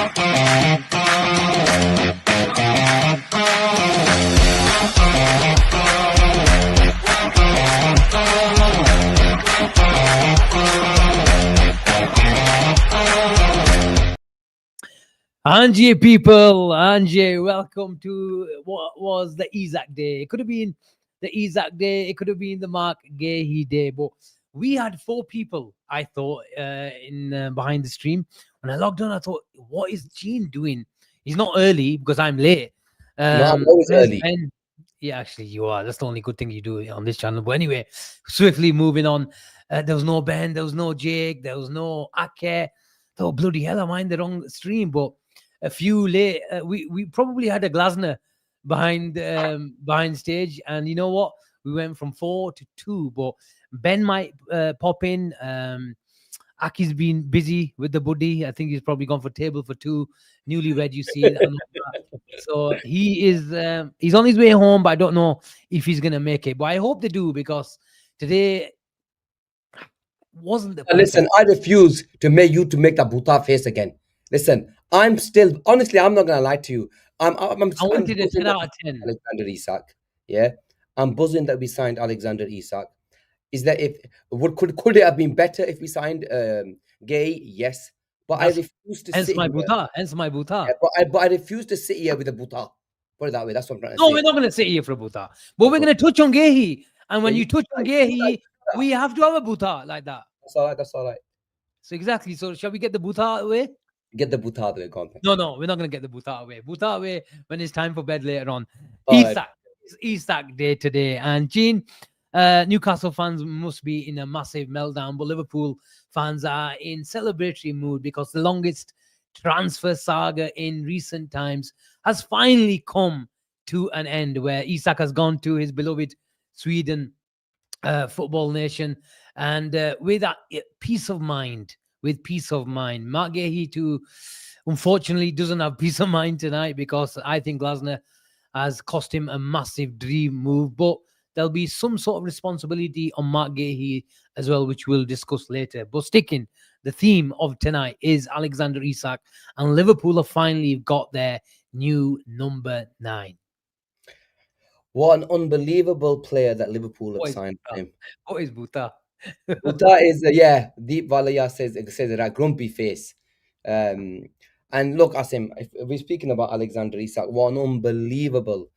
Angie people, Angie, welcome to what was the Isak day. It could have been the Isak day, it could have been the Marc Guehi day, but we had 4 people, I thought, in behind the stream. When I logged on, I thought, what is Gene doing? He's not early because I'm late. No, I'm always early. And yeah, actually, you are. That's the only good thing you do on this channel. But anyway, swiftly moving on. There was no Ben, there was no Jake, there was no Ake. Oh, bloody hell, am I in the wrong stream? But a few late, we probably had a Glasner behind stage, and you know what? We went from 4 to 2, but Ben might pop in. Aki's been busy with the buddy. I think he's probably gone for table for 2. Newlywed, you see. So he is he's on his way home, but I don't know if he's gonna make it. But I hope they do, because today wasn't the Listen, I refuse to make that Bhuta face again. Listen, I'm still, honestly, I'm not gonna lie to you. I wanted a 10 out of 10. Alexander Isak, yeah. I'm buzzing that we signed Alexander Isak. Is that could it have been better if we signed Guehi? Yes, but I refuse to. Hence my Bhuta. Yeah, but I refuse to sit here with a Bhuta. Put it that way. That's what I'm trying to say. No, we're not going to sit here for a Bhuta, but we're going to touch on Guehi. And when you touch on Guehi, we have to have a Bhuta like that. That's all right. So exactly. So shall we get the Bhuta away? Get the Bhuta away, go on. No, we're not going to get the Bhuta away. Bhuta away when it's time for bed later on. Isak day today. And Gene, Newcastle fans must be in a massive meltdown, but Liverpool fans are in celebratory mood because the longest transfer saga in recent times has finally come to an end, where Isak has gone to his beloved Sweden football nation, and with that peace of mind, Marc Guehi too, unfortunately, doesn't have peace of mind tonight, because I think Glasner has cost him a massive dream move, but there'll be some sort of responsibility on Marc Guehi as well, which we'll discuss later. But sticking, the theme of tonight is Alexander Isak, and Liverpool have finally got their new number 9. What an unbelievable player that Liverpool have signed for him. What is Bhuta? Bhuta is, Deep Valaya says that grumpy face. And look, Asim, if we're speaking about Alexander Isak, what an unbelievable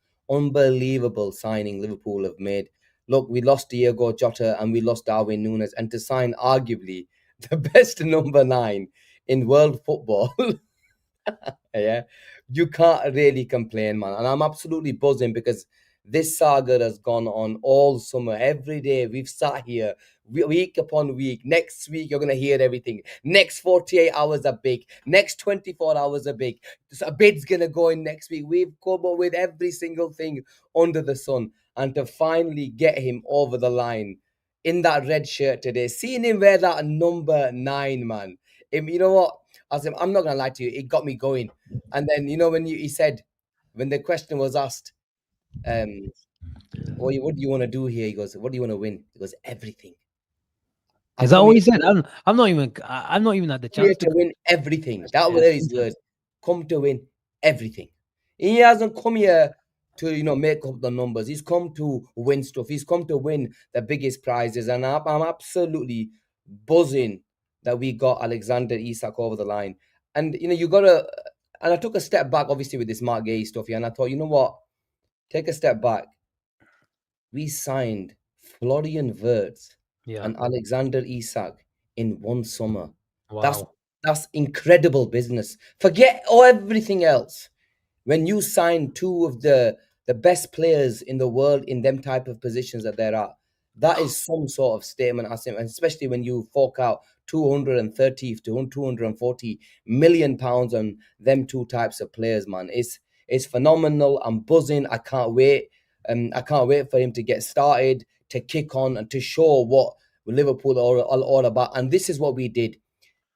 signing Liverpool have made. Look, we lost Diego Jota and we lost Darwin Núñez, and to sign arguably the best number 9 in world football, yeah, you can't really complain, man. And I'm absolutely buzzing, because this saga has gone on all summer. Every day we've sat here, week upon week. Next week you're going to hear everything. Next 48 hours are big. Next 24 hours are big. A bid's going to go in next week. We've come up with every single thing under the sun. And to finally get him over the line in that red shirt today, seeing him wear that number 9, man. You know what? I'm not going to lie to you. It got me going. And then, you know, when he said, when the question was asked, what do you want to do here? He goes, what do you want to win? He goes, everything. Is that what he said? I'm not even at the chance to win everything. That was his words. Come to win everything. He hasn't come here to, you know, make up the numbers. He's come to win stuff. He's come to win the biggest prizes. And I'm absolutely buzzing that we got Alexander Isak over the line. And, you know, and I took a step back, obviously, with this Marc Guehi stuff here. And I thought, you know what? Take a step back. We signed Florian Wirtz and Alexander Isak in one summer. Wow. That's incredible business. Forget everything else. When you sign 2 of the best players in the world in them type of positions that there are, that is some sort of statement, Asim, and especially when you fork out 230 to 240 million pounds on them 2 types of players, man. It's phenomenal. I'm buzzing. I can't wait. I can't wait for him to get started, to kick on, and to show what Liverpool are all about. And this is what we did.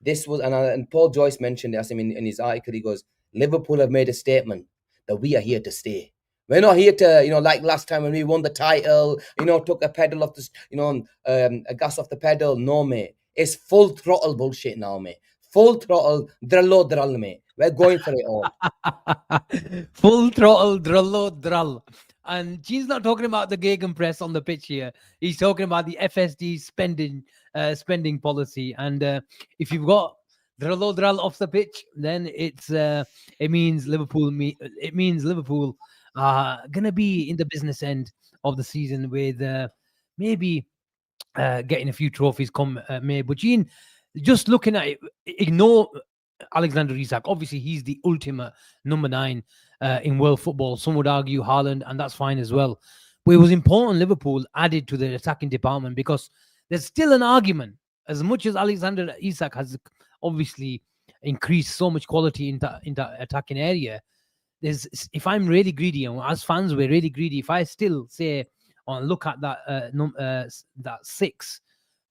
This was, and Paul Joyce mentioned this in his article. He goes, Liverpool have made a statement that we are here to stay. We're not here to, you know, like last time when we won the title, you know, took a pedal off the, you know, a gas off the pedal. No, mate. It's full throttle bullshit now, mate. Full throttle, drallo, mate. We're going for it all. Full throttle, drullo, drull. And Gene's not talking about the gegenpress on the pitch here. He's talking about the FSD spending policy. And if you've got drullo, drull off the pitch, then it means Liverpool. It means Liverpool are gonna be in the business end of the season with maybe getting a few trophies come May. But Gene, just looking at it, ignore Alexander Isak. Obviously, he's the ultimate number 9 in world football. Some would argue Haaland, and that's fine as well. But it was important Liverpool added to the attacking department because there's still an argument. As much as Alexander Isak has obviously increased so much quality in that attacking area, if I'm really greedy, and as fans we're really greedy, if I still say look at that 6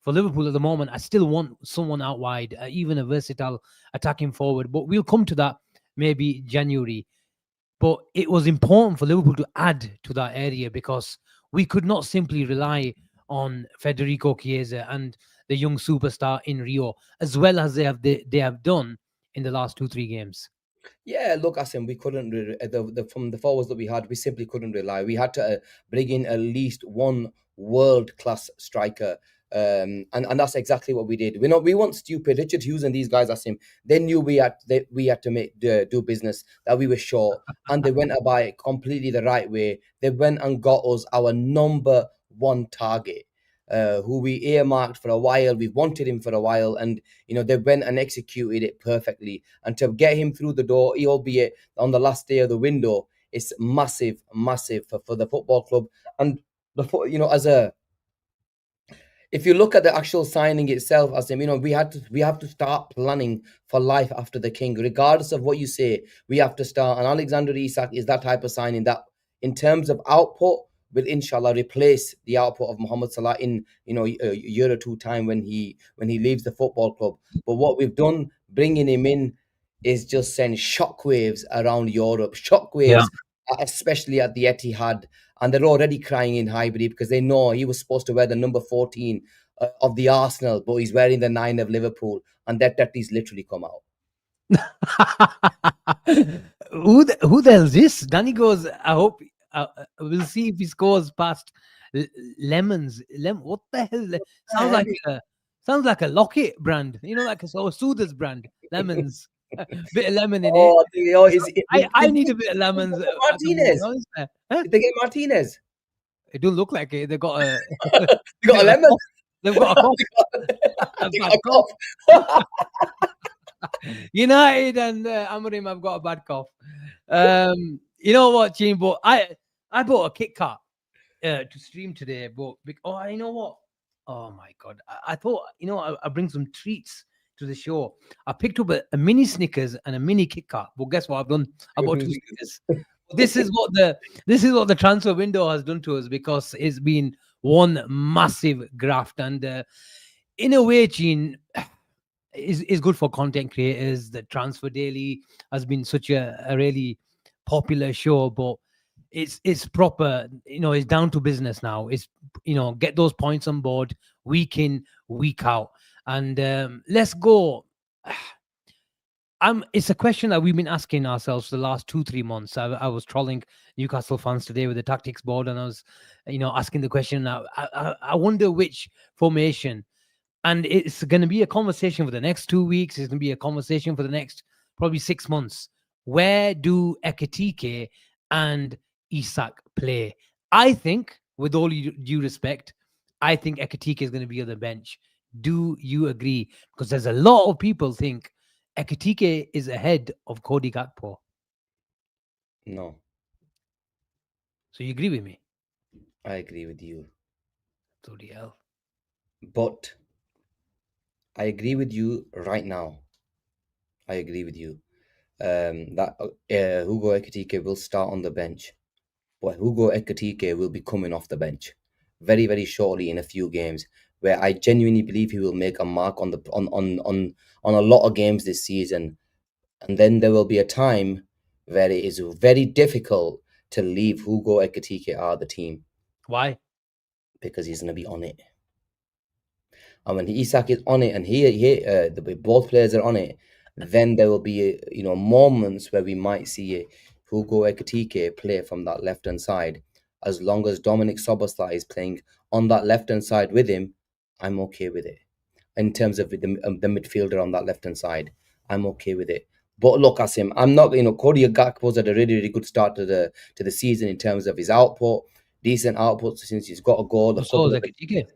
for Liverpool at the moment, I still want someone out wide, even a versatile attacking forward. But we'll come to that maybe January. But it was important for Liverpool to add to that area because we could not simply rely on Federico Chiesa and the young superstar in Rio, as well as they have done in the last 2-3 games. Yeah, look, Asim, we couldn't from the forwards that we had, we simply couldn't rely. We had to bring in at least one world class striker, and that's exactly what we did. We want stupid Richard Hughes and these guys, Asim. They knew we had to make do business, that we were short, and they went about it completely the right way. They went and got us our number one target. Who we earmarked for a while. We've wanted him for a while, and they went and executed it perfectly. And to get him through the door, albeit on the last day of the window, it's massive, massive for the football club. And as a if you look at the actual signing itself, Asim, we have to start planning for life after the king, regardless of what you say. We have to start, and Alexander Isak is that type of signing that, in terms of output, will inshallah replace the output of Mohamed Salah in a year or two time when he leaves the football club. But what we've done, bringing him in, is just send shockwaves around Europe, shockwaves, especially at the Etihad. And they're already crying in Highbury because they know he was supposed to wear the number 14 of the Arsenal, but he's wearing the 9 of Liverpool, and that is literally come out. Who the hell is this? Danny goes, I hope we'll see if he scores past lemons. What the hell? Sounds like a Lockett brand, like a Soother's brand. Lemons, bit of lemon in it. I need a bit of lemons. Martinez. Huh? Did they get Martinez? It don't look like it. They got a. They got a lemon. They've got a cough. They got a cough. United and Amorim have got a bad cough. You know what, Gene? But I bought a Kit Kat to stream today. But you know what? Oh my god! I thought I bring some treats to the show. I picked up a mini Snickers and a mini Kit Kat. But guess what I've done? I bought 2 Snickers. This is what the transfer window has done to us, because it's been one massive graft, and in a way, Gene, is good for content creators. The Transfer Daily has been such a really popular show, but it's proper, it's down to business now. It's get those points on board week in, week out, and let's go. It's a question that we've been asking ourselves for the last 2-3 months. I was trolling Newcastle fans today with the tactics board, and I was asking the question. I wonder which formation. And it's going to be a conversation for the next 2 weeks. It's going to be a conversation for the next probably 6 months. Where do Ekitike and Isak play? I think, with all due respect, I think Ekitike is going to be on the bench. Do you agree? Because there's a lot of people think Ekitike is ahead of Cody Gakpo. No. So you agree with me? I agree with you. Bloody hell. But I agree with you right now. I agree with you that Hugo Ekitike will start on the bench, but Hugo Ekitike will be coming off the bench very, very shortly in a few games, where I genuinely believe he will make a mark on a lot of games this season, and then there will be a time where it is very difficult to leave Hugo Ekitike out of the team. Why? Because he's going to be on it. And when Isak is on it, and both players are on it, then there will be moments where we might see Hugo Ekitike play from that left hand side. As long as Dominic Soboslai is playing on that left hand side with him, I'm okay with it. In terms of the midfielder on that left hand side, I'm okay with it. But look, Asim, I'm not. Cody Gakpo's had a really, really good start to the season in terms of his output, decent output since he's got a goal, a So couple is of. Ekitike.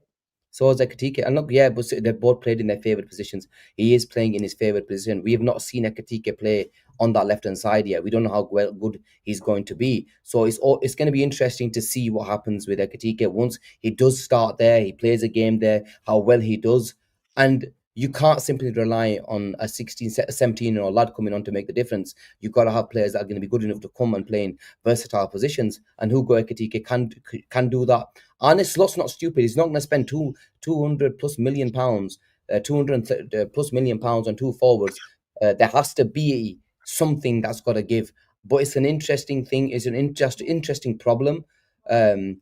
So is Ekatike. And look, yeah, but they're both played in their favourite positions. He is playing in his favourite position. We have not seen Ekatike play on that left hand side yet. We don't know how good he's going to be. So it's going to be interesting to see what happens with Ekatike once he does start there. He plays a game there, how well he does. And you can't simply rely on a 16, 17-year-old lad coming on to make the difference. You've got to have players that are going to be good enough to come and play in versatile positions. And Hugo Ekatike can do that. Arne Slot's not stupid. He's not going to spend 200 plus million pounds, 200 plus million pounds on two forwards. There has to be something that's got to give. But it's an interesting thing. It's an interesting problem. Um,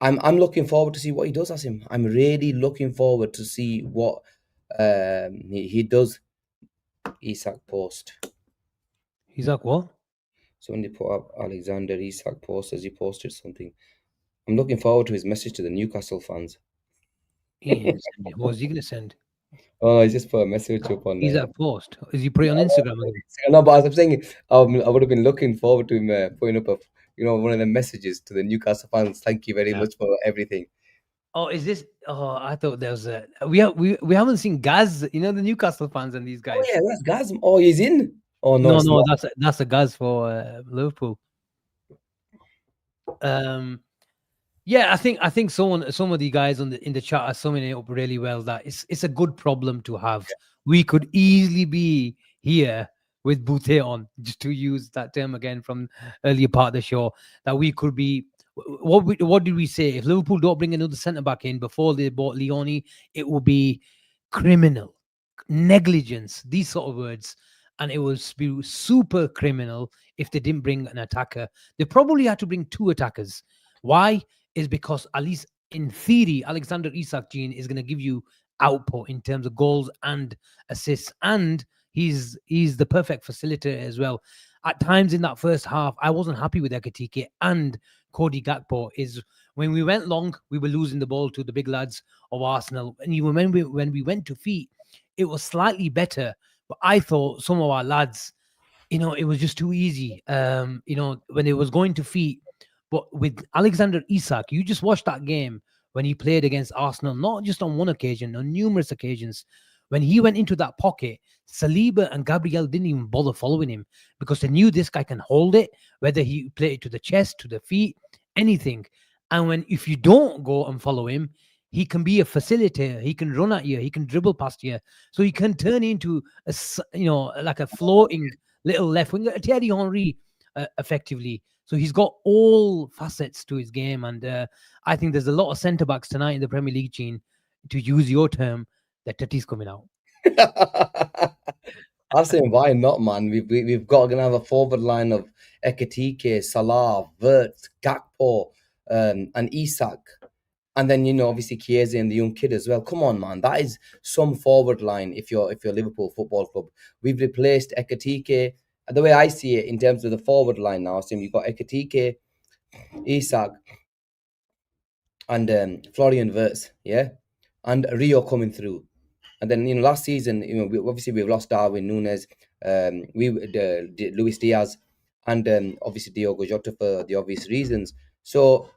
I'm looking forward to see what he does, Asim. I'm really looking forward to see what he does. Isak post. Isak what? So when they put up Alexander Isak post, as he posted something, I'm looking forward to his message to the Newcastle fans. What was he gonna send? Oh, I just put a message up on Isak post. Is he put it on Instagram again? no, but as I'm saying, I would have been looking forward to him putting up one of the messages to the Newcastle fans. Thank you very Yeah. much for everything. Oh, is this? Oh, I thought there was a. We haven't seen Gaz. You know the Newcastle fans and these Oh guys. yeah, that's Gazm. Oh, he's in. Oh no, No, it's no, not. that's a Gaz for Liverpool. Yeah, I think some of the guys in the chat are summing it up really well. That it's a good problem to have. We could easily be here with Boutte on, just to use that term again from earlier part of the show. That we could be. What did we say? If Liverpool don't bring another centre back in before they bought Leone, it will be criminal, negligence, these sort of words, and it will be super criminal if they didn't bring an attacker. They probably had to bring two attackers. Why? Is because at least in theory, Alexander Isak Gene is going to give you output in terms of goals and assists, and he's the perfect facilitator as well. At times in that first half, I wasn't happy with Ekatike and Cody Gakpo. Is when we went long, we were losing the ball to the big lads of Arsenal, and even when we went to feet, it was slightly better. But I thought some of our lads, it was just too easy. When it was going to feet. But with Alexander Isak, you just watched that game when he played against Arsenal, not just on one occasion, on numerous occasions. When he went into that pocket, Saliba and Gabriel didn't even bother following him because they knew this guy can hold it, whether he played it to the chest, to the feet, anything. And if you don't go and follow him, he can be a facilitator. He can run at you. He can dribble past you. So he can turn into like a floating little left winger, Thierry Henry, effectively. So he's got all facets to his game, and I think there's a lot of centre backs tonight in the Premier League, Gene, to use your term, that Tati's coming out. I'm saying why not, man? We've got gonna have a forward line of Ekatike, Salah, Wirtz, Gakpo, and Isak. And then obviously Chiesa and the young kid as well. Come on, man, that is some forward line. If you're Liverpool Football Club, we've replaced Ekatike. The way I see it in terms of the forward line now, so you've got Ekatike, Isak, and Florian Wirtz, yeah, and Rio coming through. And then last season, we've lost Darwin Nunes, Luis Diaz, and obviously Diogo Jota for the obvious reasons. So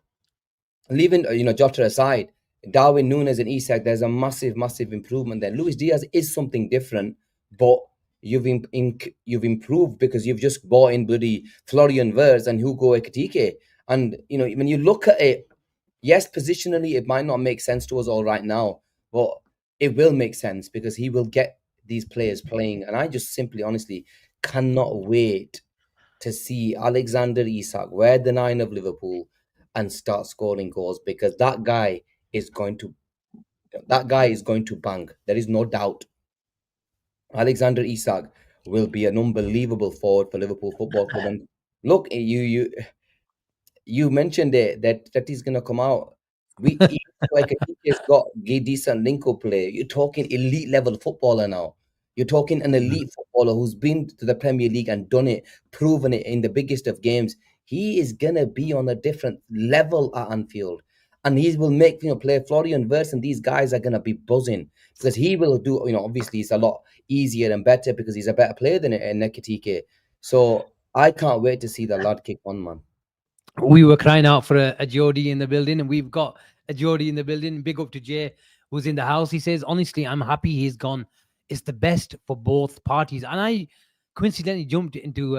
leaving Jota aside, Darwin Nunes and Isak, there's a massive improvement there. Luis Diaz is something different, but you've improved because you've just bought in bloody Florian Wirtz and Hugo Ekitike. And when you look at it, yes, positionally it might not make sense to us all right now, but it will make sense because he will get these players playing. And I just simply, honestly, cannot wait to see Alexander Isak wear the 9 of Liverpool and start scoring goals, because that guy is going to bang. There is no doubt. Alexander Isak will be an unbelievable forward for Liverpool Football Club. And look, you mentioned it that he's gonna come out. Like he's got decent link up play. You're talking elite level footballer now. You're talking an Mm. elite footballer who's been to the Premier League and done it, proven it in the biggest of games. He is gonna be on a different level at Anfield, and he will make play Florian Wirtz, and these guys are gonna be buzzing because he will do. Obviously, it's a lot easier and better because he's a better player than Nekatike. So I can't wait to see the lad kick on, man. We were crying out for a Geordie in the building, and we've got a Geordie in the building. Big up to Jay, who's in the house. He says, honestly, I'm happy he's gone. It's the best for both parties. And I coincidentally jumped into,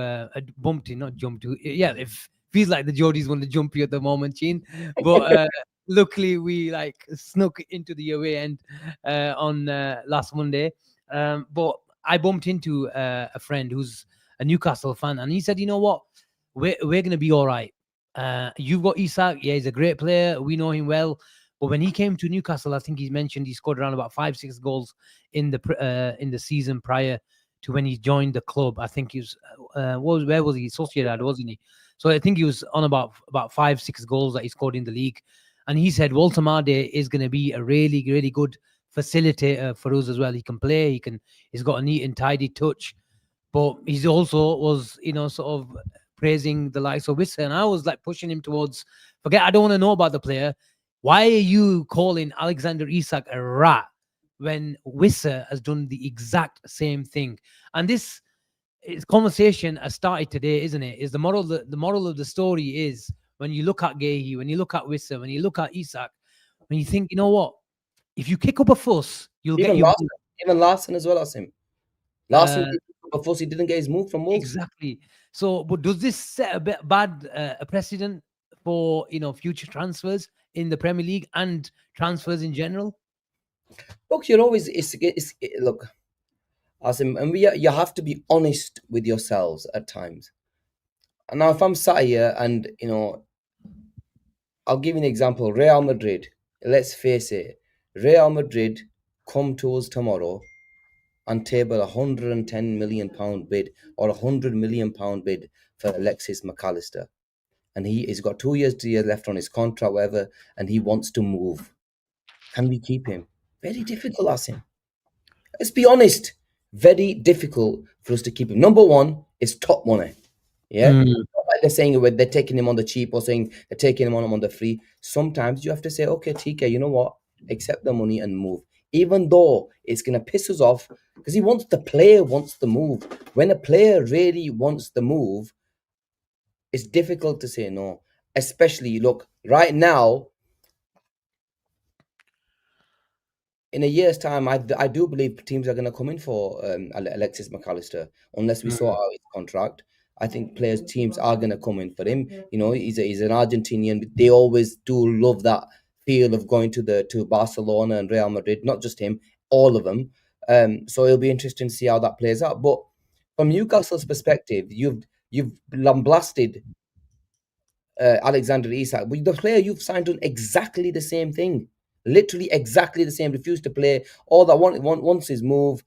bumped in, not jumped to, yeah, it feels like the Geordies want to jump you at the moment, Chin. But luckily, we like snuck into the away end on last Monday. But I bumped into a friend who's a Newcastle fan, and he said, you know what? We're going to be all right. You've got Isak. Yeah, he's a great player. We know him well. But when he came to Newcastle, I think he's mentioned he scored around about 5-6 goals in the season prior to when he joined the club. I think he was where was he? Sociedad, wasn't he? So I think he was on about 5-6 goals that he scored in the league. And he said Walter Made is going to be a really, really good facilitator for us as well. He can play. He's got a neat and tidy touch, but he's also was sort of praising the likes of Wissa, and I was like pushing him towards forget. I don't want to know about the player. Why are you calling Alexander Isak a rat when Wissa has done the exact same thing? And this conversation has started today, isn't it? Is the moral the moral of the story is when you look at Guehi, when you look at Wissa, when you look at Isak, when you think, you know what? If you kick up a fuss, you'll get Even your Larson, even Larson as well as him. Larson uh, before he didn't get his move from Wolves. exactly. So, but does this set a bit bad a precedent for future transfers in the Premier League and transfers in general? Look, you're always look, Asim, and you have to be honest with yourselves at times. And now, if I'm sat here and I'll give you an example. Real Madrid. Let's face it, Real Madrid come to us tomorrow and table £110 million bid or £100 million bid for Alexis McAllister, and he's got 2 years, 3 years left on his contract, whatever, and he wants to move. Can we keep him? Very difficult, Asim. Let's be honest. Very difficult for us to keep him. Number one is top money. Yeah. Mm. Not like they're saying when they're taking him on the cheap or saying they're taking him on the free. Sometimes you have to say, okay, TK, you know what? Accept the money and move. Even though it's gonna piss us off because the player wants the move. When a player really wants the move, it's difficult to say no. Especially look, right now, in a year's time, I do believe teams are going to come in for Alexis McAllister unless we sort Mm. out his contract. I think teams are going to come in for him. He's an Argentinian. They always do love that feel of going to Barcelona and Real Madrid. Not just him, all of them. So it'll be interesting to see how that plays out. But from Newcastle's perspective, you've lambasted Alexander Isak, but the player you've signed done exactly the same thing, literally exactly the same. Refused to play. All that wants his move,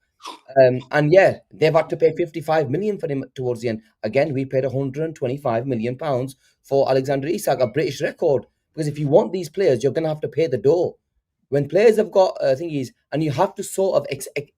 and yeah, they've had to pay 55 million for him towards the end. Again, we paid 125 million pounds for Alexander Isak, a British record. Because if you want these players, you're going to have to pay the door. When players have got thingies, and you have to sort of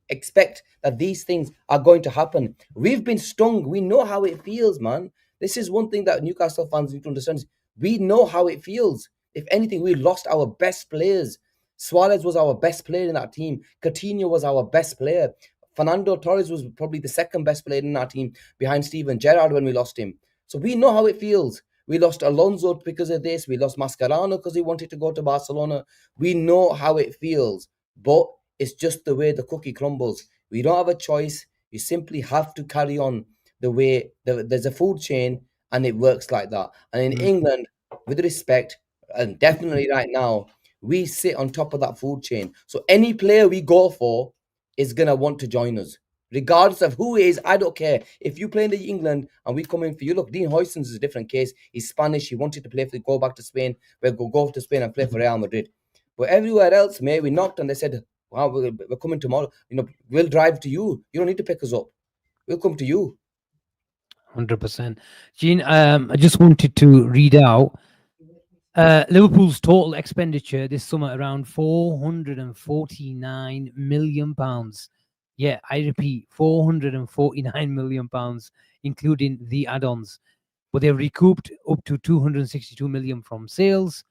expect that these things are going to happen. We've been stung. We know how it feels, man. This is one thing that Newcastle fans need to understand. We know how it feels. If anything, we lost our best players. Suarez was our best player in that team. Coutinho was our best player. Fernando Torres was probably the second best player in our team behind Steven Gerrard when we lost him. So we know how it feels. We lost Alonso because of this. We lost Mascherano because he wanted to go to Barcelona. We know how it feels. But it's just the way the cookie crumbles. We don't have a choice. You simply have to carry on the way there's a food chain and it works like that. And in England, with respect, and definitely right now, we sit on top of that food chain. So any player we go for is going to want to join us. Regardless of who it is, I don't care. If you play in the England and we come in for you, look, Dean Hoyson's is a different case. He's Spanish. He wanted to go back to Spain. We'll go to Spain and play for Real Madrid. But everywhere else, mate, we knocked and they said, wow, we're coming tomorrow. We'll drive to you. You don't need to pick us up. We'll come to you. 100%. Gene, I just wanted to read out Liverpool's total expenditure this summer around £449 million. Yeah, I repeat, 449 million pounds, including the add-ons. But they've recouped up to 262 million from sales.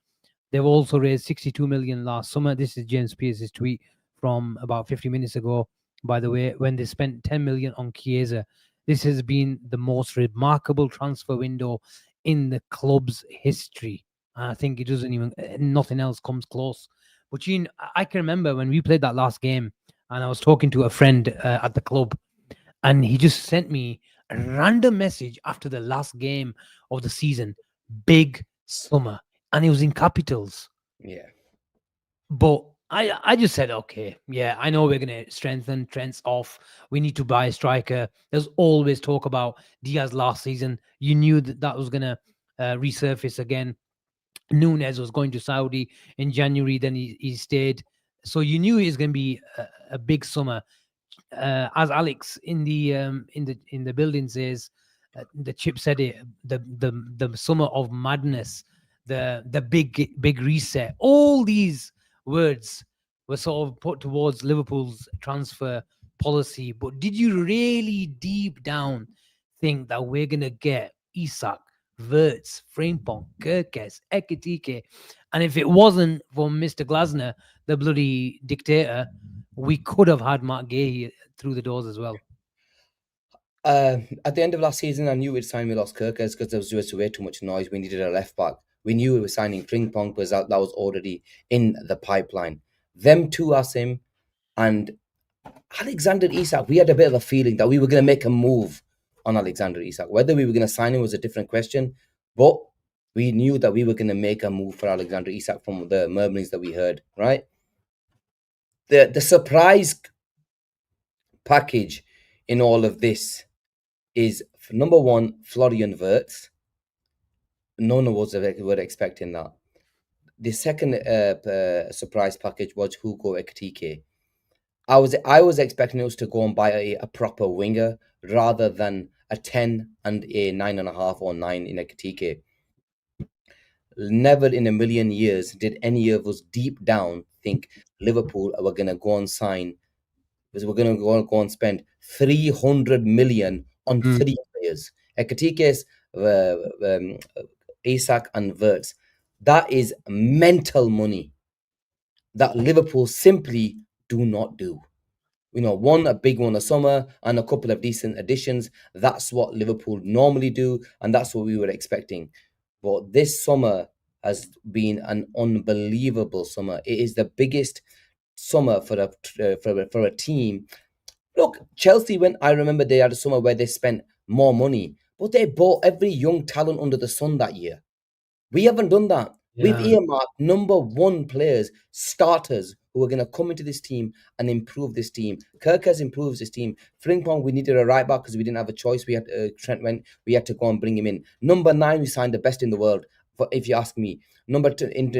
They've also raised 62 million last summer. This is James Pierce's tweet from about 50 minutes ago, by the way, when they spent 10 million on Chiesa. This has been the most remarkable transfer window in the club's history. And I think it doesn't even, nothing else comes close. But Gene, I can remember when we played that last game, and I was talking to a friend at the club, and he just sent me a random message after the last game of the season. Big summer, and it was in capitals. Yeah. But I just said, okay, yeah, I know we're gonna strengthen. Trent's off. We need to buy a striker. There's always talk about Diaz last season. You knew that that was gonna resurface again. Nunez was going to Saudi in January, then he stayed. So you knew it was going to be a big summer. As Alex in the building says, the chip said it. The summer of madness, the big reset. All these words were sort of put towards Liverpool's transfer policy. But did you really deep down think that we're gonna get Isak, Verts, Frimpong, Kirkes, Ekitike? And if it wasn't for Mr. Glasner, the bloody dictator, we could have had Marc Guehi through the doors as well. At the end of last season, I knew we'd sign Milos Kerkez because there was just way too much noise. We needed a left back. We knew we were signing Frimpong because that was already in the pipeline. Them two, Asim, and Alexander Isak, we had a bit of a feeling that we were going to make a move on Alexander Isak. Whether we were going to sign him was a different question, but we knew that we were going to make a move for Alexander Isak from the murmurings that we heard, right? The surprise package in all of this is, number one, Florian Wirtz. None of us were expecting that. The second surprise package was Hugo Ekitike. I was expecting us to go and buy a proper winger rather than a 10 and a 9.5 or 9 in Ekitike. Never in a million years did any of us deep down think Liverpool were going to go and sign, because we're going to go and spend 300 million on 3 players. Ekitike's, Isak and Wirtz. That is mental money that Liverpool simply do not do. A big one a summer and a couple of decent additions. That's what Liverpool normally do, and that's what we were expecting. But this summer has been an unbelievable summer. It is the biggest summer for a team. Look, Chelsea, when I remember they had a summer where they spent more money, but they bought every young talent under the sun that year. We haven't done that. We've earmarked number one players, starters, who are going to come into this team and improve this team. Kirkes improves this team. Frimpong, we needed a right back because we didn't have a choice. We had Trent went. We had to go and bring him in. Number 9, we signed the best in the world, if you ask me. In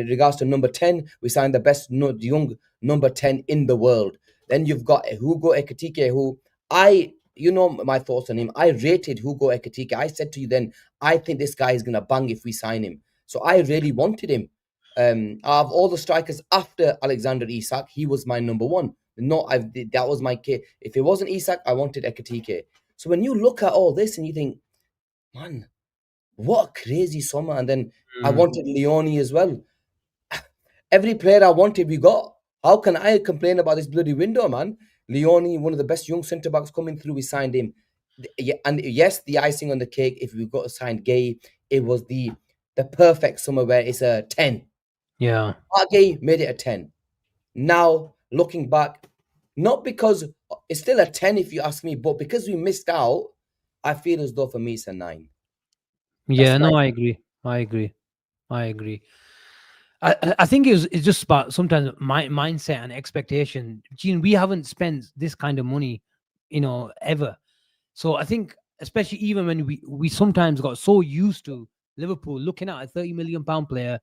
regards to number 10, we signed the best young number 10 in the world. Then you've got Hugo Ekitike, who my thoughts on him. I rated Hugo Ekitike. I said to you then, I think this guy is going to bang if we sign him. So I really wanted him. Of all the strikers after Alexander Isak, he was my number one. That was my kid. If it wasn't Isak, I wanted Ekitike. So when you look at all this and you think, man, what a crazy summer. And then I wanted Leone as well. Every player I wanted, we got. How can I complain about this bloody window, man? Leone, one of the best young centre-backs coming through, we signed him. And yes, the icing on the cake, if we got to sign Guehi, it was the perfect summer where it's a 10. Yeah. Marc Guehi made it a 10. Now, looking back, not because it's still a 10 if you ask me, but because we missed out, I feel as though for me it's a 9. Yeah, no, I agree. I think it's just about sometimes my mindset and expectation. Gene, we haven't spent this kind of money, ever. So I think, especially even when we sometimes got so used to Liverpool looking at a 30 million pound player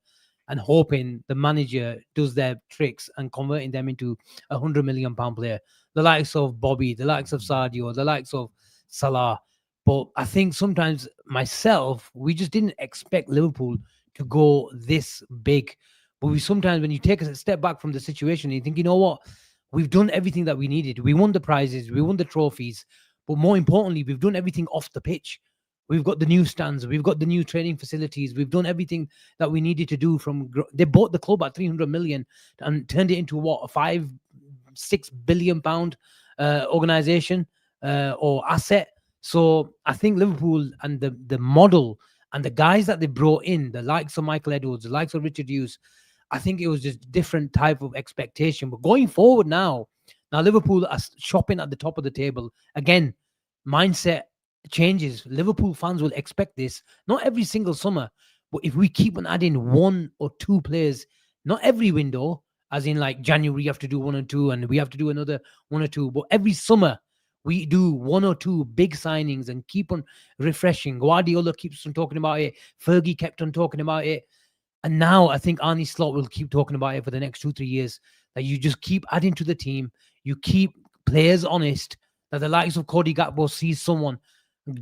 and hoping the manager does their tricks and converting them into a 100 million pound player. The likes of Bobby, the likes of Sadio, the likes of Salah. But I think sometimes myself, we just didn't expect Liverpool to go this big. But we sometimes, when you take a step back from the situation, you think, you know what? we've done everything that we needed. We won the prizes, we won the trophies, but more importantly, we've done everything off the pitch. We've got the new stands, we've got the new training facilities, we've done everything that we needed to do. They bought the club at 300 million and turned it into what, a 5-6 billion pound organization or asset. So I think Liverpool and the model and the guys that they brought in, the likes of Michael Edwards, the likes of Richard Hughes, I think it was just different type of expectation. But going forward now Liverpool are shopping at the top of the table again. Mindset changes. Liverpool fans will expect this not every single summer, but if we keep on adding 1 or 2 players, not every window, as in like January you have to do 1 or 2 and we have to do another 1 or 2, but every summer we do 1 or 2 big signings and keep on refreshing. Guardiola keeps on talking about it. Fergie kept on talking about it. And now I think Arne Slot will keep talking about it for the next 2-3 years, that you just keep adding to the team. You keep players honest, that the likes of Cody Gakpo sees someone.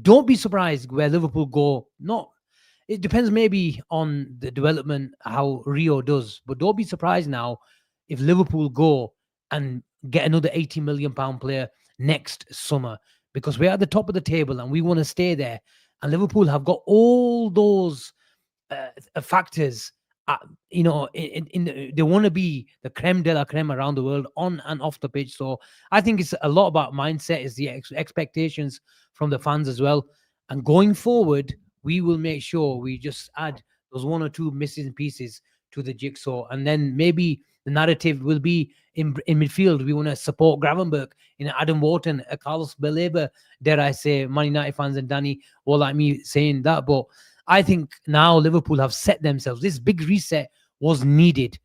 Don't be surprised where Liverpool go. Not, it depends maybe on the development, how Rio does, but don't be surprised now if Liverpool go and get another 80 million pound player next summer, because we're at the top of the table and we want to stay there. And Liverpool have got all those factors. They want to be the creme de la creme around the world, on and off the pitch. So I think it's a lot about mindset, is the expectations from the fans as well. And going forward, we will make sure we just add those 1 or 2 missing pieces to the jigsaw, and then maybe the narrative will be in midfield. We want to support Gravenberch, Adam Wharton, Carlos Baleba, dare I say, Man United fans and Danny all like me saying that. But I think now Liverpool have set themselves. This big reset was needed.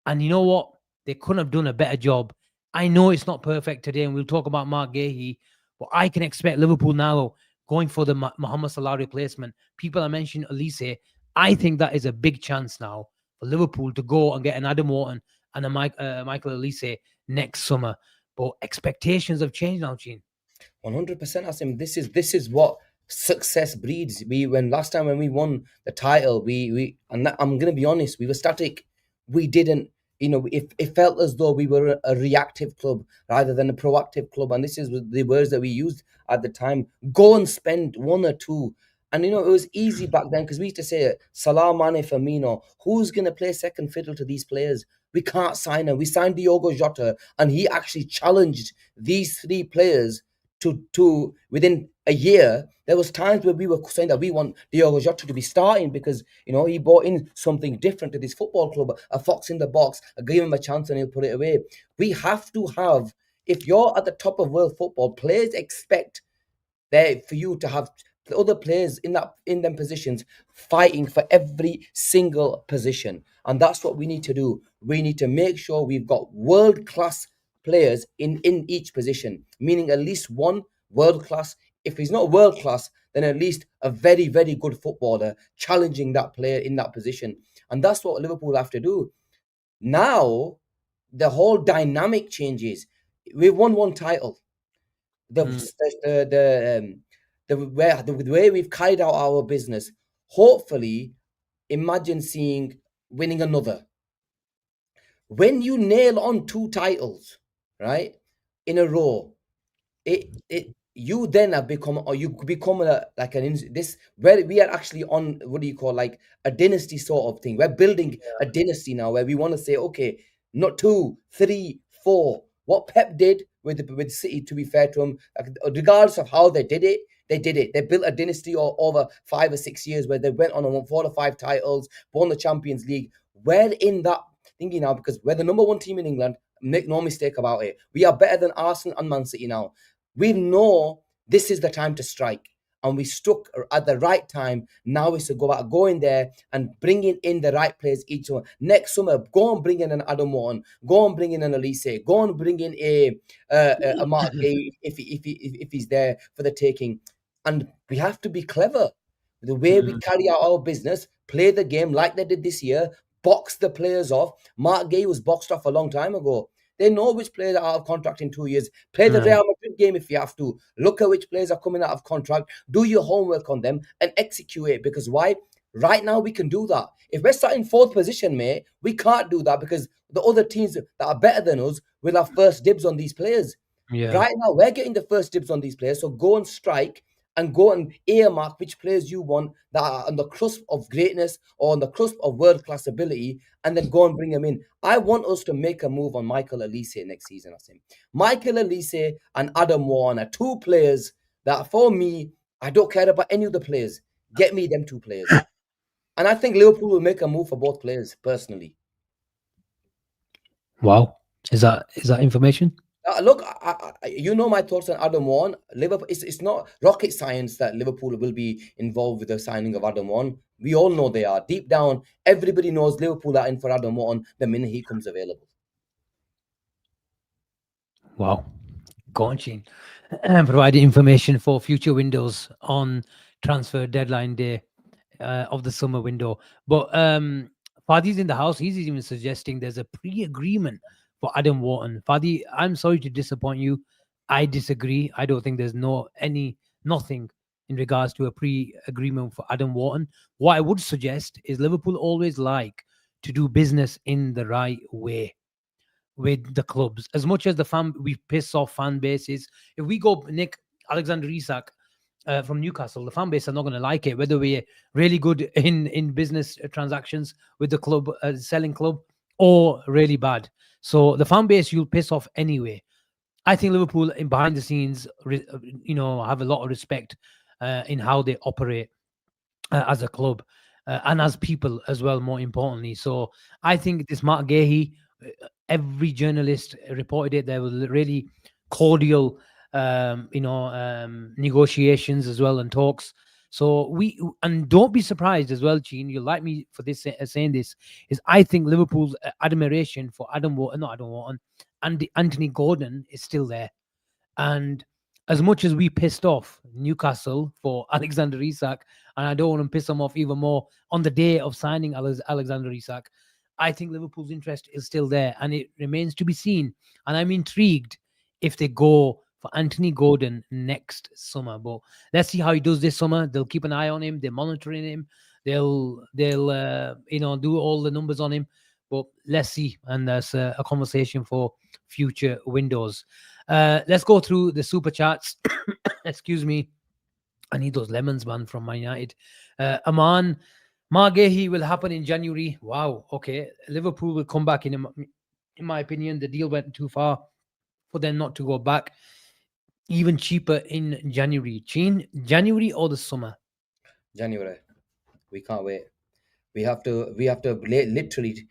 And you know what? They couldn't have done a better job. I know it's not perfect today, and we'll talk about Marc Guehi, but I can expect Liverpool now going for the Mohamed Salah replacement. People are mentioning Elise. I think that is a big chance now for Liverpool to go and get an Adam Wharton and a Michael Elise next summer. But expectations have changed now, Gene. 100%, Asim. This is what success breeds. When last time when we won the title, I'm gonna be honest, we were static. We didn't, it felt as though we were a reactive club rather than a proactive club. And this is the words that we used at the time. Go and spend 1 or 2. And it was easy back then because we used to say Salah, Mane, Firmino. Who's gonna play second fiddle to these players? We can't sign him. We signed Diogo Jota, and he actually challenged these 3 players to within a year. There was times where we were saying that we want Diogo Jota to be starting because he brought in something different to this football club, a fox in the box. I gave him a chance and he'll put it away. We have to have, if you're at the top of world football, players expect for you to have other players in them positions fighting for every single position. And that's what we need to do. We need to make sure we've got world-class players in each position, meaning at least one world-class. If he's not world-class, then at least a very, very good footballer challenging that player in that position. And that's what Liverpool have to do. Now, the whole dynamic changes. We've won 1 title. The way we've carried out our business, hopefully, imagine winning another. When you nail on 2 titles, right, in a row, you then have become, or you become where we are actually on, what do you call, like a dynasty sort of thing. We're building a dynasty now where we want to say, okay, not 2, 3, 4. What Pep did with City, to be fair to him, regardless of how they did it, they did it. They built a dynasty over 5 or 6 years where they went on and won 4 or 5 titles, won the Champions League. We're in that thinking now because we're the number 1 team in England. Make no mistake about it. We are better than Arsenal and Man City now. We know this is the time to strike, and we struck at the right time. Now is to go in there and bringing in the right players each summer. Next summer, go and bring in an Adam Wharton, go and bring in an Elise, go and bring in a Marc Guehi if he's there for the taking. And we have to be clever. The way we carry out our business, play the game like they did this year, box the players off. Marc Guehi was boxed off a long time ago. They know which players are out of contract in 2 years. Play the Real Madrid game if you have to. Look at which players are coming out of contract. Do your homework on them and execute it. Because why? Right now, we can do that. If we're starting fourth position, mate, we can't do that because the other teams that are better than us will have first dibs on these players. Yeah. Right now, we're getting the first dibs on these players. So go and strike and go and earmark which players you want that are on the cusp of greatness or on the cusp of world class ability, and then go and bring them in. I want us to make a move on Michael Elise next season. I think Michael Elise and Adam Warren are two players that, for me, I don't care about any of the players. Get me them two players. And I think Liverpool will make a move for both players, personally. Wow. Is that information? Look, you know my thoughts on Adam Warren. Liverpool, it's not rocket science that Liverpool will be involved with the signing of Adam Warren. We all know they are. Deep down, everybody knows Liverpool are in for Adam Warren the minute he comes available. Wow. Go on, Sheen. Providing information for future windows on transfer deadline day of the summer window. But Fadi's in the house. He's even suggesting there's a pre-agreement for Adam Wharton. Fadi, I'm sorry to disappoint you. I disagree. I don't think there's nothing in regards to a pre-agreement for Adam Wharton. What I would suggest is Liverpool always like to do business in the right way with the clubs. As much as we piss off fan bases. If we go Nick Alexander Isak from Newcastle, the fan base are not going to like it. Whether we're really good in business transactions with the club, selling club, or really bad. So the fan base you'll piss off anyway. I think Liverpool, in behind the scenes, have a lot of respect in how they operate as a club and as people as well, more importantly. So I think this Marc Guehi, every journalist reported it. There was really cordial, negotiations as well and talks. So and don't be surprised as well, Gene. You'll like me for this saying this is I think Liverpool's admiration for Adam Wharton, not Adam Wharton, and Anthony Gordon is still there. And as much as we pissed off Newcastle for Alexander Isak, and I don't want to piss them off even more on the day of signing Alexander Isak, I think Liverpool's interest is still there, and it remains to be seen. And I'm intrigued if they go for Anthony Gordon next summer. But let's see how he does this summer. They'll keep an eye on him. They're monitoring him. They'll do all the numbers on him. But let's see, and that's a conversation for future windows. Let's go through the super chats. Excuse me. I need those lemons, man, from Man United. Aman, Marc Guehi will happen in January. Wow. Okay. Liverpool will come back in my opinion. The deal went too far for them not to go back. Even cheaper in January. January or the summer? January. We can't wait. We have to literally.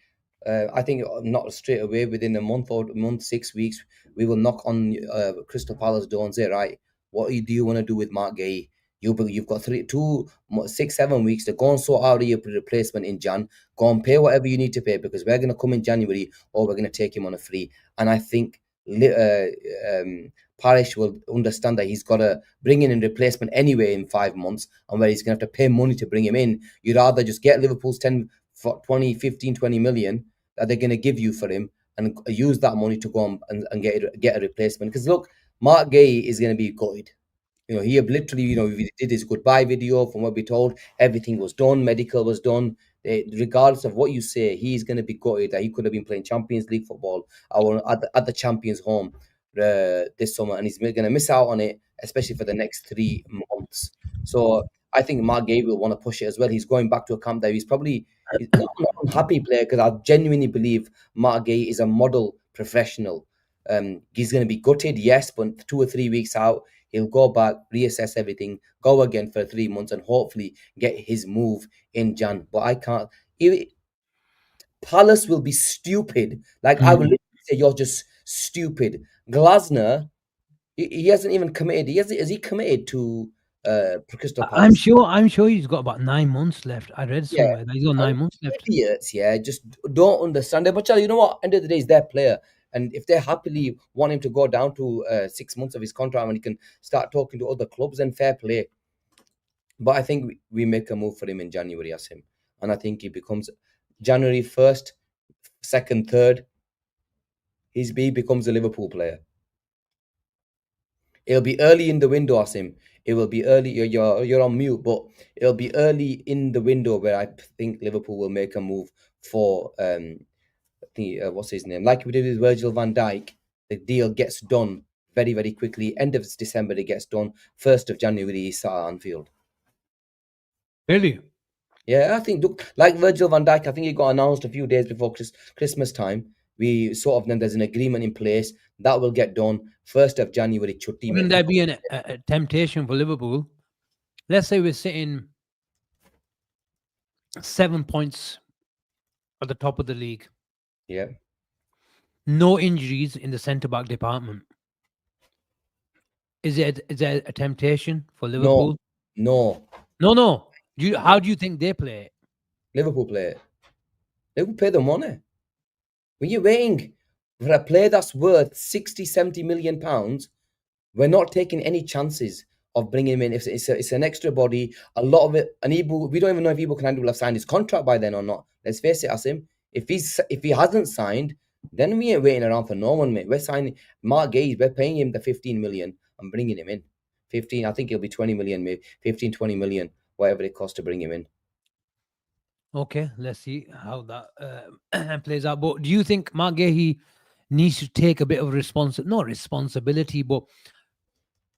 I think not straight away. Within a month or month, 6 weeks, we will knock on Crystal Palace door and say, right, what do you want to do with Marc Guehi? You've got 6, 7 weeks to go and sort out your replacement in Jan. Go and pay whatever you need to pay because we're going to come in January or we're going to take him on a free. And I think Parish will understand that he's got to bring in a replacement anyway in 5 months, and where he's going to have to pay money to bring him in. You'd rather just get Liverpool's 10, 20, 15, 20 million that they're going to give you for him and use that money to go and get a replacement. Because look, Marc Guehi is going to be gutted. He have literally, he did his goodbye video. From what we told, everything was done, medical was done. Regardless of what you say, he's going to be gutted that he could have been playing Champions League football at the Champions home this summer, and he's going to miss out on it, especially for the next 3 months. So I think Marc Guehi will want to push it as well. He's going back to a camp that he's not an unhappy player, because I genuinely believe Marc Guehi is a model professional. He's going to be gutted, yes, but 2 or 3 weeks out, he'll go back, reassess everything, go again for 3 months, and hopefully get his move in Jan. But I can't. Palace will be stupid. Like, I will literally say, you're just stupid. Glasner, he hasn't even committed. Has he committed to Crystal I'm Palace? sure. I'm sure he's got about 9 months left. I read Yeah. somewhere that he's got And 9 months left. idiots, yeah, just don't understand it. But Charlie, you know what? End of the day, he's their player. And if they happily want him to go down to 6 months of his contract and he can start talking to other clubs, then fair play. But I think we make a move for him in January, Asim. And I think he becomes January 1st, 2nd, 3rd. He becomes a Liverpool player. It'll be early in the window, Asim. It will be early. You're on mute, but it'll be early in the window where I think Liverpool will make a move for what's his name? Like we did with Virgil van Dijk, the deal gets done very, very quickly. End of December, it gets done. 1st of January, he's at Anfield. Really? Yeah, I think, look, like Virgil van Dijk, I think he got announced a few days before Christmas time. We sort of, then there's an agreement in place that will get done 1st of January. Chutti, Wouldn't mate. there be a temptation for Liverpool? Let's say we're sitting 7 points at the top of the league. Yeah. No injuries in the centre back department. Is there a temptation for Liverpool? No. No. How do you think they play it? Liverpool play it. Liverpool pay the money. When you're waiting for a player that's worth 60, 70 million pounds, we're not taking any chances of bringing him in. It's an extra body. A lot of it, and Ibu, we don't even know if Ibu Kanandi will have signed his contract by then or not. Let's face it, Asim. If he hasn't signed, then we ain't waiting around for no one, mate. We're signing Marc Guehi. We're paying him the 15 million and bringing him in. 15, I think it'll be 20 million, maybe 15, 20 million, whatever it costs to bring him in. Okay, let's see how that plays out. But do you think Marc Guehi needs to take a bit of not responsibility, but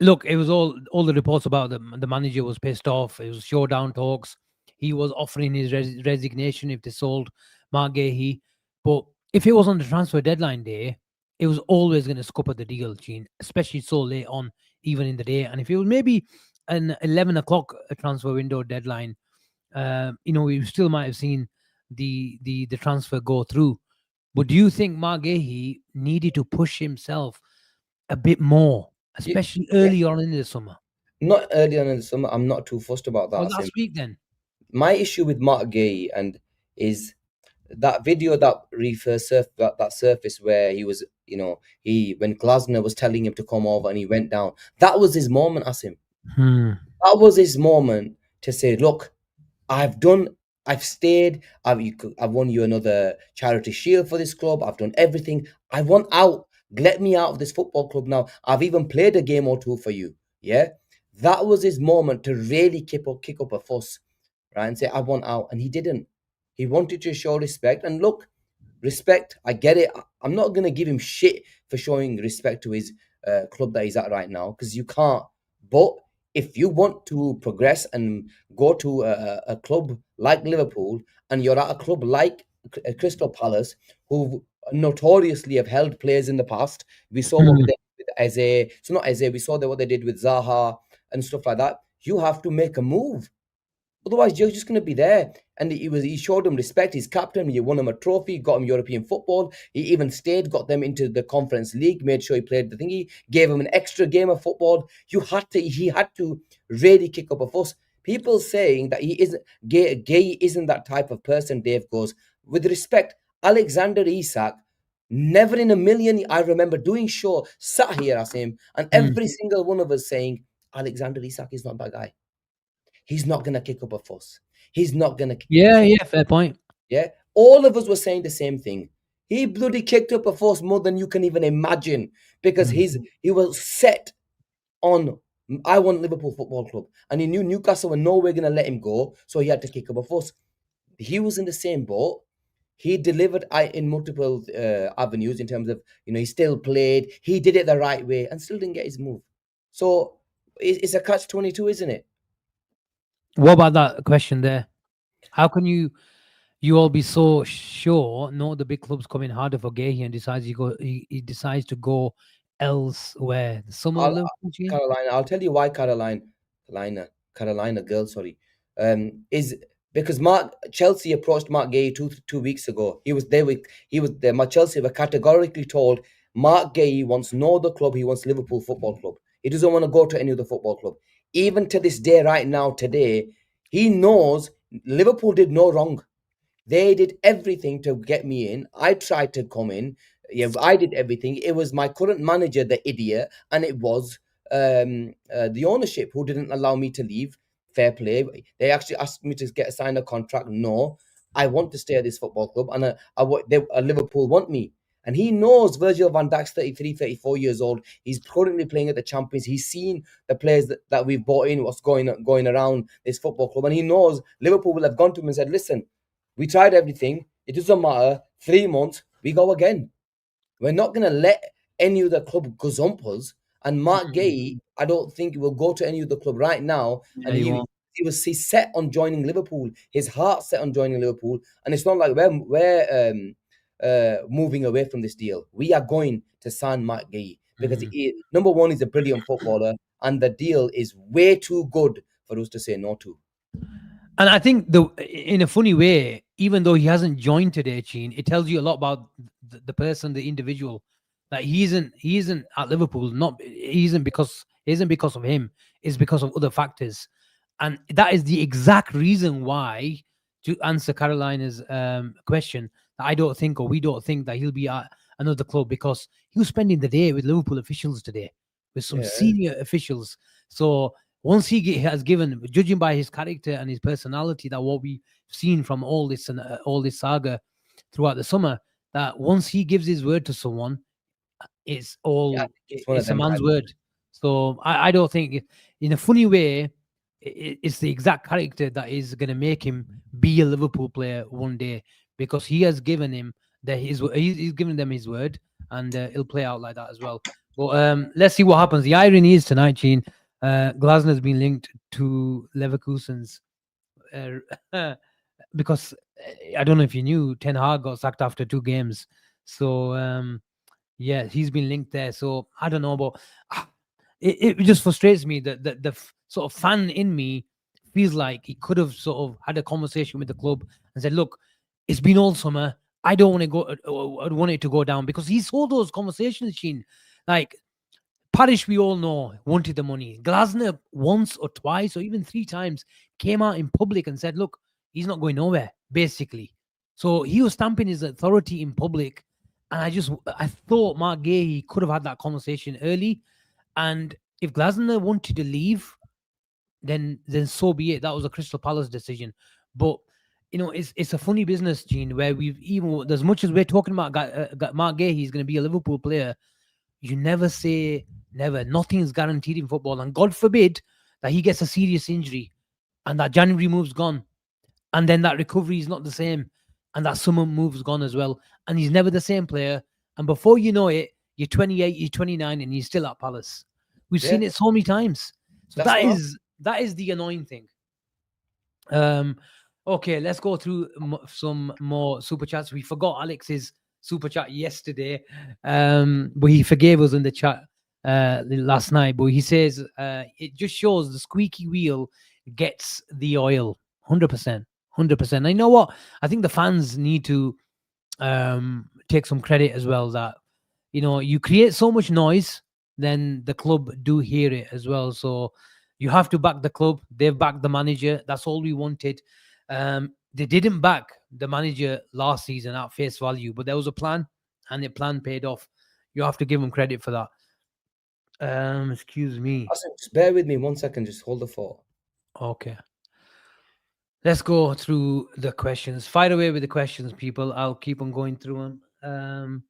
look, it was all the reports about the manager was pissed off. It was showdown talks. He was offering his resignation if they sold Marc Guehi. But if it was on the transfer deadline day, it was always going to scupper the deal, Gene, especially so late on, even in the day. And if it was maybe an 11 o'clock transfer window deadline, we still might have seen the transfer go through. But do you think Marc Guehi needed to push himself a bit more, especially early on in the summer? Not early on in the summer. I'm not too fussed about that. Well, last week then. My issue with Marc Guehi is that video that that surfaced where he was, when Glasner was telling him to come over and he went down. That was his moment, Asim. That was his moment to say, look, I've stayed, I've won you another charity shield for this club, I've done everything, I want out, let me out of this football club now, I've even played a game or two for you, yeah? That was his moment to really kick up a fuss, right, and say, I want out, and he didn't. He wanted to show respect, and look, respect, I get it, I'm not going to give him shit for showing respect to his club that he's at right now, because you can't, but if you want to progress and go to a club like Liverpool, and you're at a club like Crystal Palace, who notoriously have held players in the past, we saw what they did with Eze, so not Eze, we saw what they did with Zaha and stuff like that. You have to make a move. Otherwise, you're just going to be there. And he showed him respect. He's captain. He won him a trophy, got him European football. He even stayed, got them into the Conference League, made sure he played the thingy, gave him an extra game of football. He had to really kick up a fuss. People saying that he isn't Gay isn't that type of person. Dave goes, with respect, Alexander Isak, never in a million. I remember doing show, sat here as him, and every single one of us saying, Alexander Isak is not that guy. He's not going to kick up a fuss. He's not going to kick up a fuss. Yeah, fair point. Yeah, all of us were saying the same thing. He bloody kicked up a fuss more than you can even imagine, because he was set on, I want Liverpool Football Club, and he knew Newcastle were nowhere going to let him go, so he had to kick up a fuss. He was in the same boat. He delivered in multiple avenues in terms of, he still played. He did it the right way and still didn't get his move. So it's a catch-22, isn't it? What about that question there? How can you all be so sure? No, the big club's coming harder for Guehi and he decides to go elsewhere. Carolina, I'll tell you why Carolina girl, sorry, is because Chelsea approached Marc Guehi two weeks ago. He was there. Chelsea were categorically told Marc Guehi wants no other club. He wants Liverpool Football Club. He doesn't want to go to any other football club. Even to this day, right now, today, he knows Liverpool did no wrong. They did everything to get me in. I tried to come in. Yeah, I did everything. It was my current manager, the idiot, and it was the ownership who didn't allow me to leave. Fair play. They actually asked me to sign a contract. No, I want to stay at this football club, and Liverpool want me. And he knows Virgil van Dijk's 33, 34 years old. He's currently playing at the Champions. He's seen the players that we've bought in, what's going around this football club. And he knows Liverpool will have gone to him and said, listen, we tried everything. It doesn't matter. 3 months, we go again. We're not going to let any other club gazump us. And Marc Guehi, I don't think will go to any other club right now. Yeah, And you won't. he's set on joining Liverpool. His heart's set on joining Liverpool. And it's not like we're moving away from this deal. We are going to sign Marc Guehi because number one, he's a brilliant footballer, and the deal is way too good for us to say no to. And I think in a funny way, even though he hasn't joined today, Gene, it tells you a lot about the person, the individual. That he isn't at Liverpool. He isn't because of him. It's because of other factors, and that is the exact reason why. To answer Carolina's question, that I don't think, or we don't think, that he'll be at another club, because he was spending the day with Liverpool officials today, with some senior officials. So once he has given, judging by his character and his personality, that what we've seen from all this and all this saga throughout the summer, that once he gives his word to someone, it's a man's word. So I don't think, in a funny way, it's the exact character that is going to make him be a Liverpool player one day, because he has given him he's given them his word, and it'll play out like that as well. But let's see what happens. The irony is tonight, Gene, Glasner's been linked to Leverkusen's because I don't know if you knew, Ten Hag got sacked after 2 games. So yeah, he's been linked there. So I don't know, but it just frustrates me that the sort of fan in me feels like he could have sort of had a conversation with the club and said, look, it's been all summer. I don't want to go. I want it to go down, because he saw those conversations, Sheen. Like Parish, we all know, wanted the money. Glasner once or twice or even 3 times came out in public and said, look, he's not going nowhere, basically. So he was stamping his authority in public. And I thought Marc Guehi could have had that conversation early. And if Glasner wanted to leave, then so be it. That was a Crystal Palace decision. But it's a funny business, Gene, where we've, even as much as we're talking about Marc Guehi, he's going to be a Liverpool player. You never say never. Nothing's guaranteed in football, and God forbid that he gets a serious injury, and that January move's gone, and then that recovery is not the same, and that summer move's gone as well, and he's never the same player. And before you know it, you're 28, you're 29, and you're still at Palace. We've seen it so many times. So that is the annoying thing. Okay, let's go through some more super chats. We forgot Alex's super chat yesterday, but he forgave us in the chat last night. But he says it just shows the squeaky wheel gets the oil. 100%. And you know what? I think the fans need to take some credit as well, that you create so much noise, then the club do hear it as well. So you have to back the club. They've backed the manager. That's all we wanted. They didn't back the manager last season at face value, but there was a plan, and the plan paid off. You have to give them credit for that. Excuse me. Asim, just bear with me 1 second. Just hold the thought. Okay. Let's go through the questions. Fire away with the questions, people. I'll keep on going through them.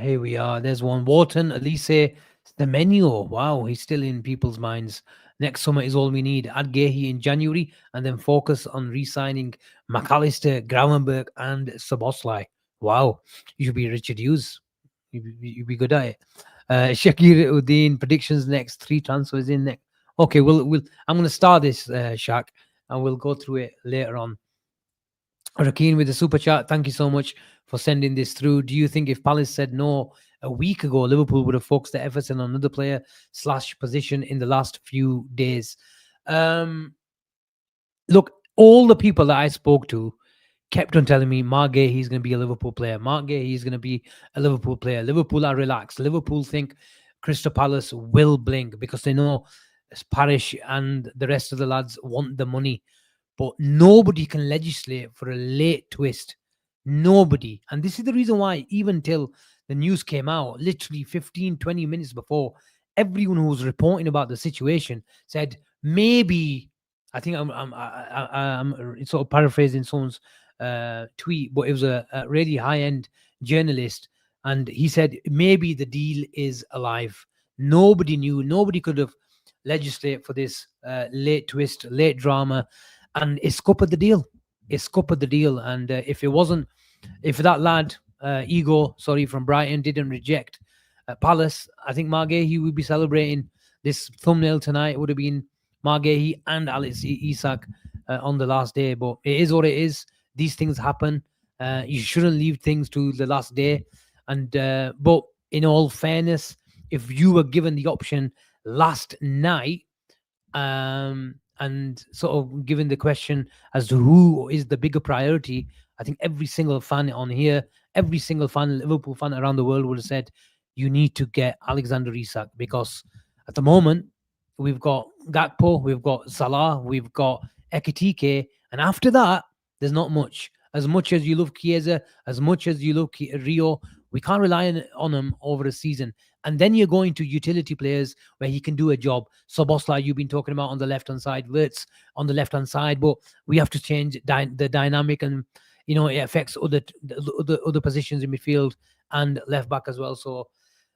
Here we are. There's one. Wharton, Elise, the menu. Wow, he's still in people's minds. Next summer is all we need. Add Guehi in January, and then focus on re-signing McAllister, Gravenberg, and Szoboszlai. Wow, you should be Richard Hughes. You'd be good at it. Shakir Uddin, predictions next. 3 transfers in next. Okay, we'll. I'm going to start this, Shaq, and we'll go through it later on. Rakeen with the super chat. Thank you so much for sending this through. Do you think if Palace said no a week ago, Liverpool would have focused their efforts on another player / position in the last few days? Look, all the people that I spoke to kept on telling me Marc Guehi, he's going to be a Liverpool player. Marc Guehi, he's going to be a Liverpool player. Liverpool are relaxed. Liverpool think Crystal Palace will blink because they know Parish and the rest of the lads want the money. But nobody can legislate for a late twist. Nobody. And this is the reason why, even till the news came out, literally 15, 20 minutes before, everyone who was reporting about the situation said, maybe, I think I'm sort of paraphrasing someone's tweet, but it was a really high-end journalist, and he said maybe the deal is alive. Nobody knew. Nobody could have legislated for this late twist, late drama, and it's scuppered the deal. It's scuppered the deal. And if it wasn't, if that lad, Ego, sorry, from Brighton, didn't reject Palace, I think Marc Guehi would be celebrating this thumbnail tonight. It would have been Marc Guehi and Isak on the last day. But it is what it is. These things happen. You shouldn't leave things to the last day. And but in all fairness, if you were given the option last night, and sort of given the question as to who is the bigger priority, I think every single fan on here, every single fan, Liverpool fan around the world would have said, you need to get Alexander Isak, because at the moment, we've got Gakpo, we've got Salah, we've got Ekitike, and after that, there's not much. As much as you love Chiesa, as much as you love Rio, we can't rely on him over a season. And then you're going to utility players where he can do a job. Szoboszlai, you've been talking about on the left-hand side, Wirtz on the left-hand side, but we have to change the dynamic, and it affects other positions in midfield and left back as well. So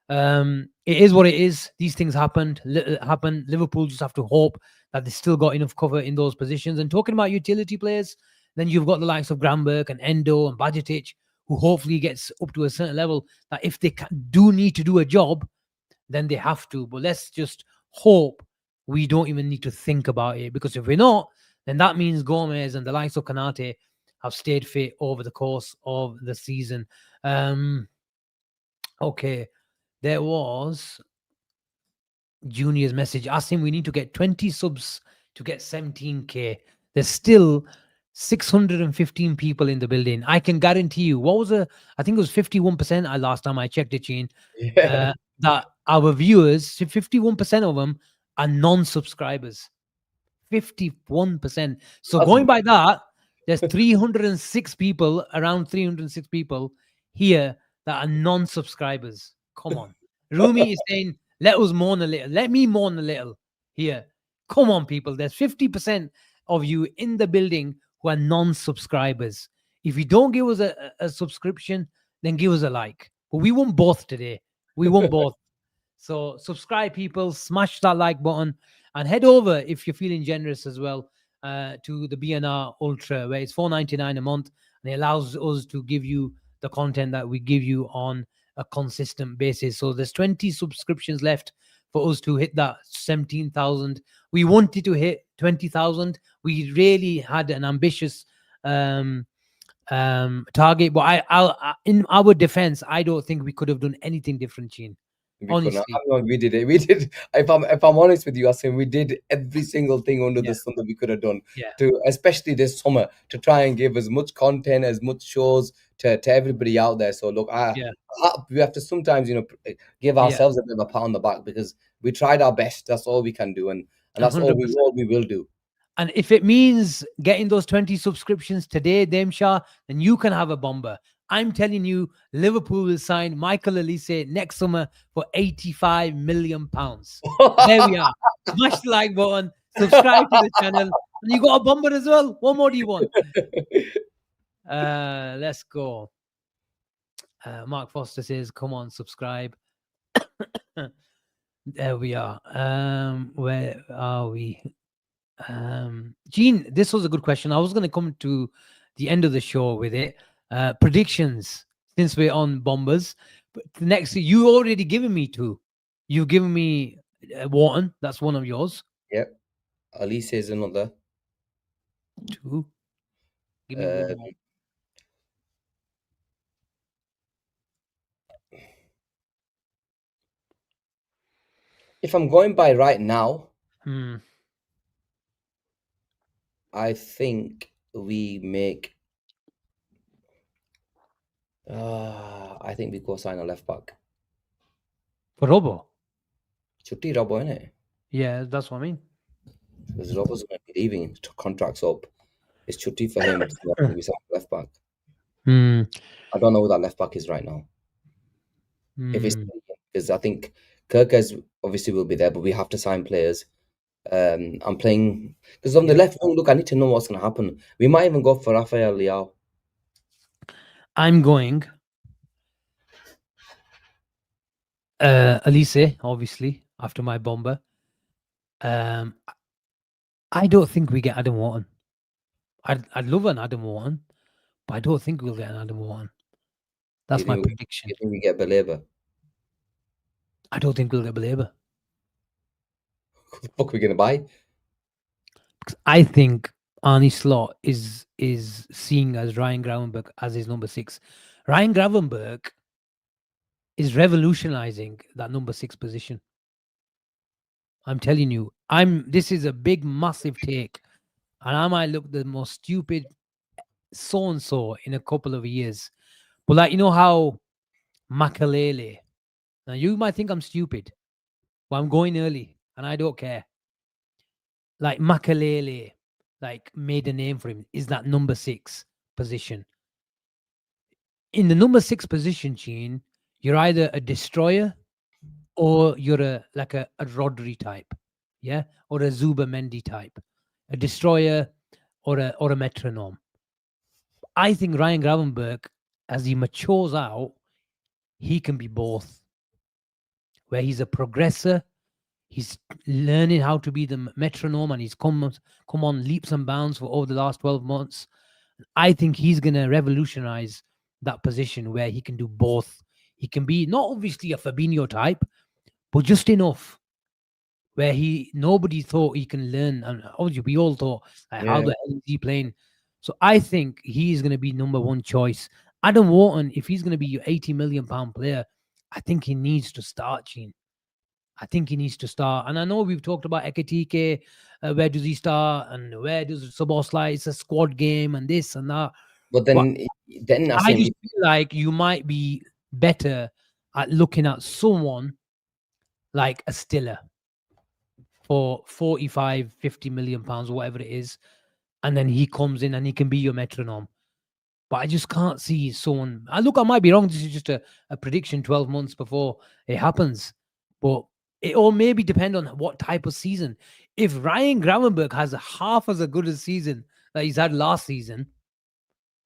it is what it is. These things happen. Liverpool just have to hope that they still got enough cover in those positions. And talking about utility players, then you've got the likes of Granberg and Endo and Bajetic, who hopefully gets up to a certain level that if they do need to do a job, then they have to. But let's just hope we don't even need to think about it, because if we're not, then that means Gomez and the likes of Kanate have stayed fit over the course of the season. Okay, there was Junior's message. Asim, we need to get 20 subs to get 17K. There's still 615 people in the building. I can guarantee you, I think it was 51% last time I checked it, Gene, that our viewers, 51% of them are non-subscribers. 51%. So going by that, there's 306 people, around 306 people here that are non-subscribers. Come on. Rumi is saying, let us mourn a little. Let me mourn a little here. Come on, people. There's 50% of you in the building who are non-subscribers. If you don't give us a subscription, then give us a like. But we want both today. We want both. So subscribe, people. Smash that like button and head over, if you're feeling generous as well, to the BNR Ultra, where it's $4.99 a month, and it allows us to give you the content that we give you on a consistent basis. So there's 20 subscriptions left for us to hit that 17,000. We wanted to hit 20,000. We really had an ambitious target, but I in our defense, I don't think we could have done anything different, Gene. Honestly, we did it. We did. If I'm honest with you, Asim, we did every single thing under the sun that we could have done. To especially this summer, to try and give as much content, as much shows to everybody out there. So look, we have to sometimes give ourselves a bit of a pat on the back, because we tried our best. That's all we can do, and that's 100%. all we will do. And if it means getting those 20 subscriptions today, Damshah, then you can have a bomber. I'm telling you, Liverpool will sign Michael Olise next summer for £85 million. There we are. Smash the like button, subscribe to the channel, and you got a bomber as well. What more do you want? Let's go. Mark Foster says, come on, subscribe. There we are. Where are we? Gene, this was a good question. I was going to come to the end of the show with it. Predictions, since we're on bombers. But next, you already given me two. You've given me Wharton. That's one of yours. Yep. Elise is another. Two. Give me one more. If I'm going by right now, I think we make. I think we go sign a left back. For Robo? Chutti Robo, innit? Yeah, that's what I mean. Because Robo's going to be leaving, contract's up. It's Chutti for him. We sign a left back. I don't know who that left back is right now. If it's because I think Kirkers obviously will be there, but we have to sign players. I'm playing because on the left wing. Look, I need to know what's going to happen. We might even go for Rafael Leao. I'm going Elise, obviously, after my bomber. Um, I don't think we get Adam Wharton. I'd love an Adam Wharton, but I don't think we'll get an Adam Wharton. You That's my think prediction. you think we get Belabor? I don't think we'll get Belabor. What the fuck are we gonna buy? Because I think Arnie Slot is seeing as Ryan Gravenberg as his number 6. Ryan Gravenberg is revolutionizing that number 6 position. I'm telling you, this is a big, massive take. And I might look the most stupid so and so in a couple of years. But like, you know how Makalele, now you might think I'm stupid, but I'm going early and I don't care. Like Makalele, like made a name for him, is that number 6 position. In the number 6 position, Gene, you're either a destroyer or you're a Rodri type, yeah, or a Zuba Mendy type, a destroyer or a metronome. I think Ryan Gravenberg, as he matures out, he can be both. Where he's a progressor, he's learning how to be the metronome, and he's come on leaps and bounds for over the last 12 months. I think he's gonna revolutionize that position where he can do both. He can be not obviously a Fabinho type, but just enough where nobody thought he can learn, and obviously we all thought, like, how Yeah, the hell is he playing? So I think he's going to be number 1 choice. Adam Wharton, if he's going to be your 80 million pound player, I think he needs to start, Gene. I think he needs to start. And I know we've talked about Ekatike, where does he start and where does Soboslai? It's a squad game and this and that. but But then I Asim, just feel like you might be better at looking at someone like a Stiller for 45, 50 million pounds, whatever it is. And then he comes in and he can be your metronome. But I just can't see someone. I might be wrong. This is just a prediction 12 months before it happens. But it all maybe depend on what type of season. If Ryan Gravenberg has half as a good a season that he's had last season,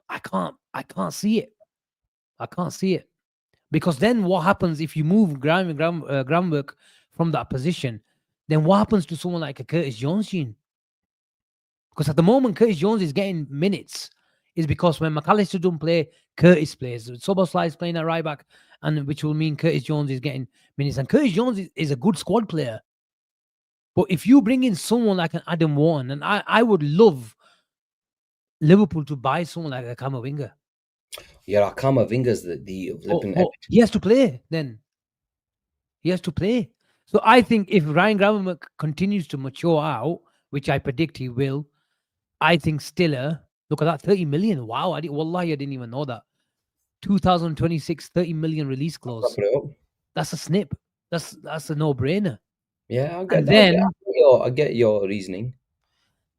I can't see it. I can't see it. Because then what happens if you move Gravenberg from that position? Then what happens to someone like a Curtis Jones? Because at the moment, Curtis Jones is getting minutes, is because when McAllister don't play, Curtis plays. Soboslai is playing at right back, and which will mean Curtis Jones is getting minutes. And Curtis Jones is a good squad player. But if you bring in someone like an Adam Warren, and I would love Liverpool to buy someone like a Camavinga. yeah, Kamavinga's the flipping. But he has to play then. He has to play. So I think if Ryan Gravenberch continues to mature out, which I predict he will, I think Stiller, look at that, 30 million. Wow, Wallahi, I didn't even know that. 2026, 30 million release clause. That's a snip. That's a no-brainer. Yeah, And then I get your reasoning.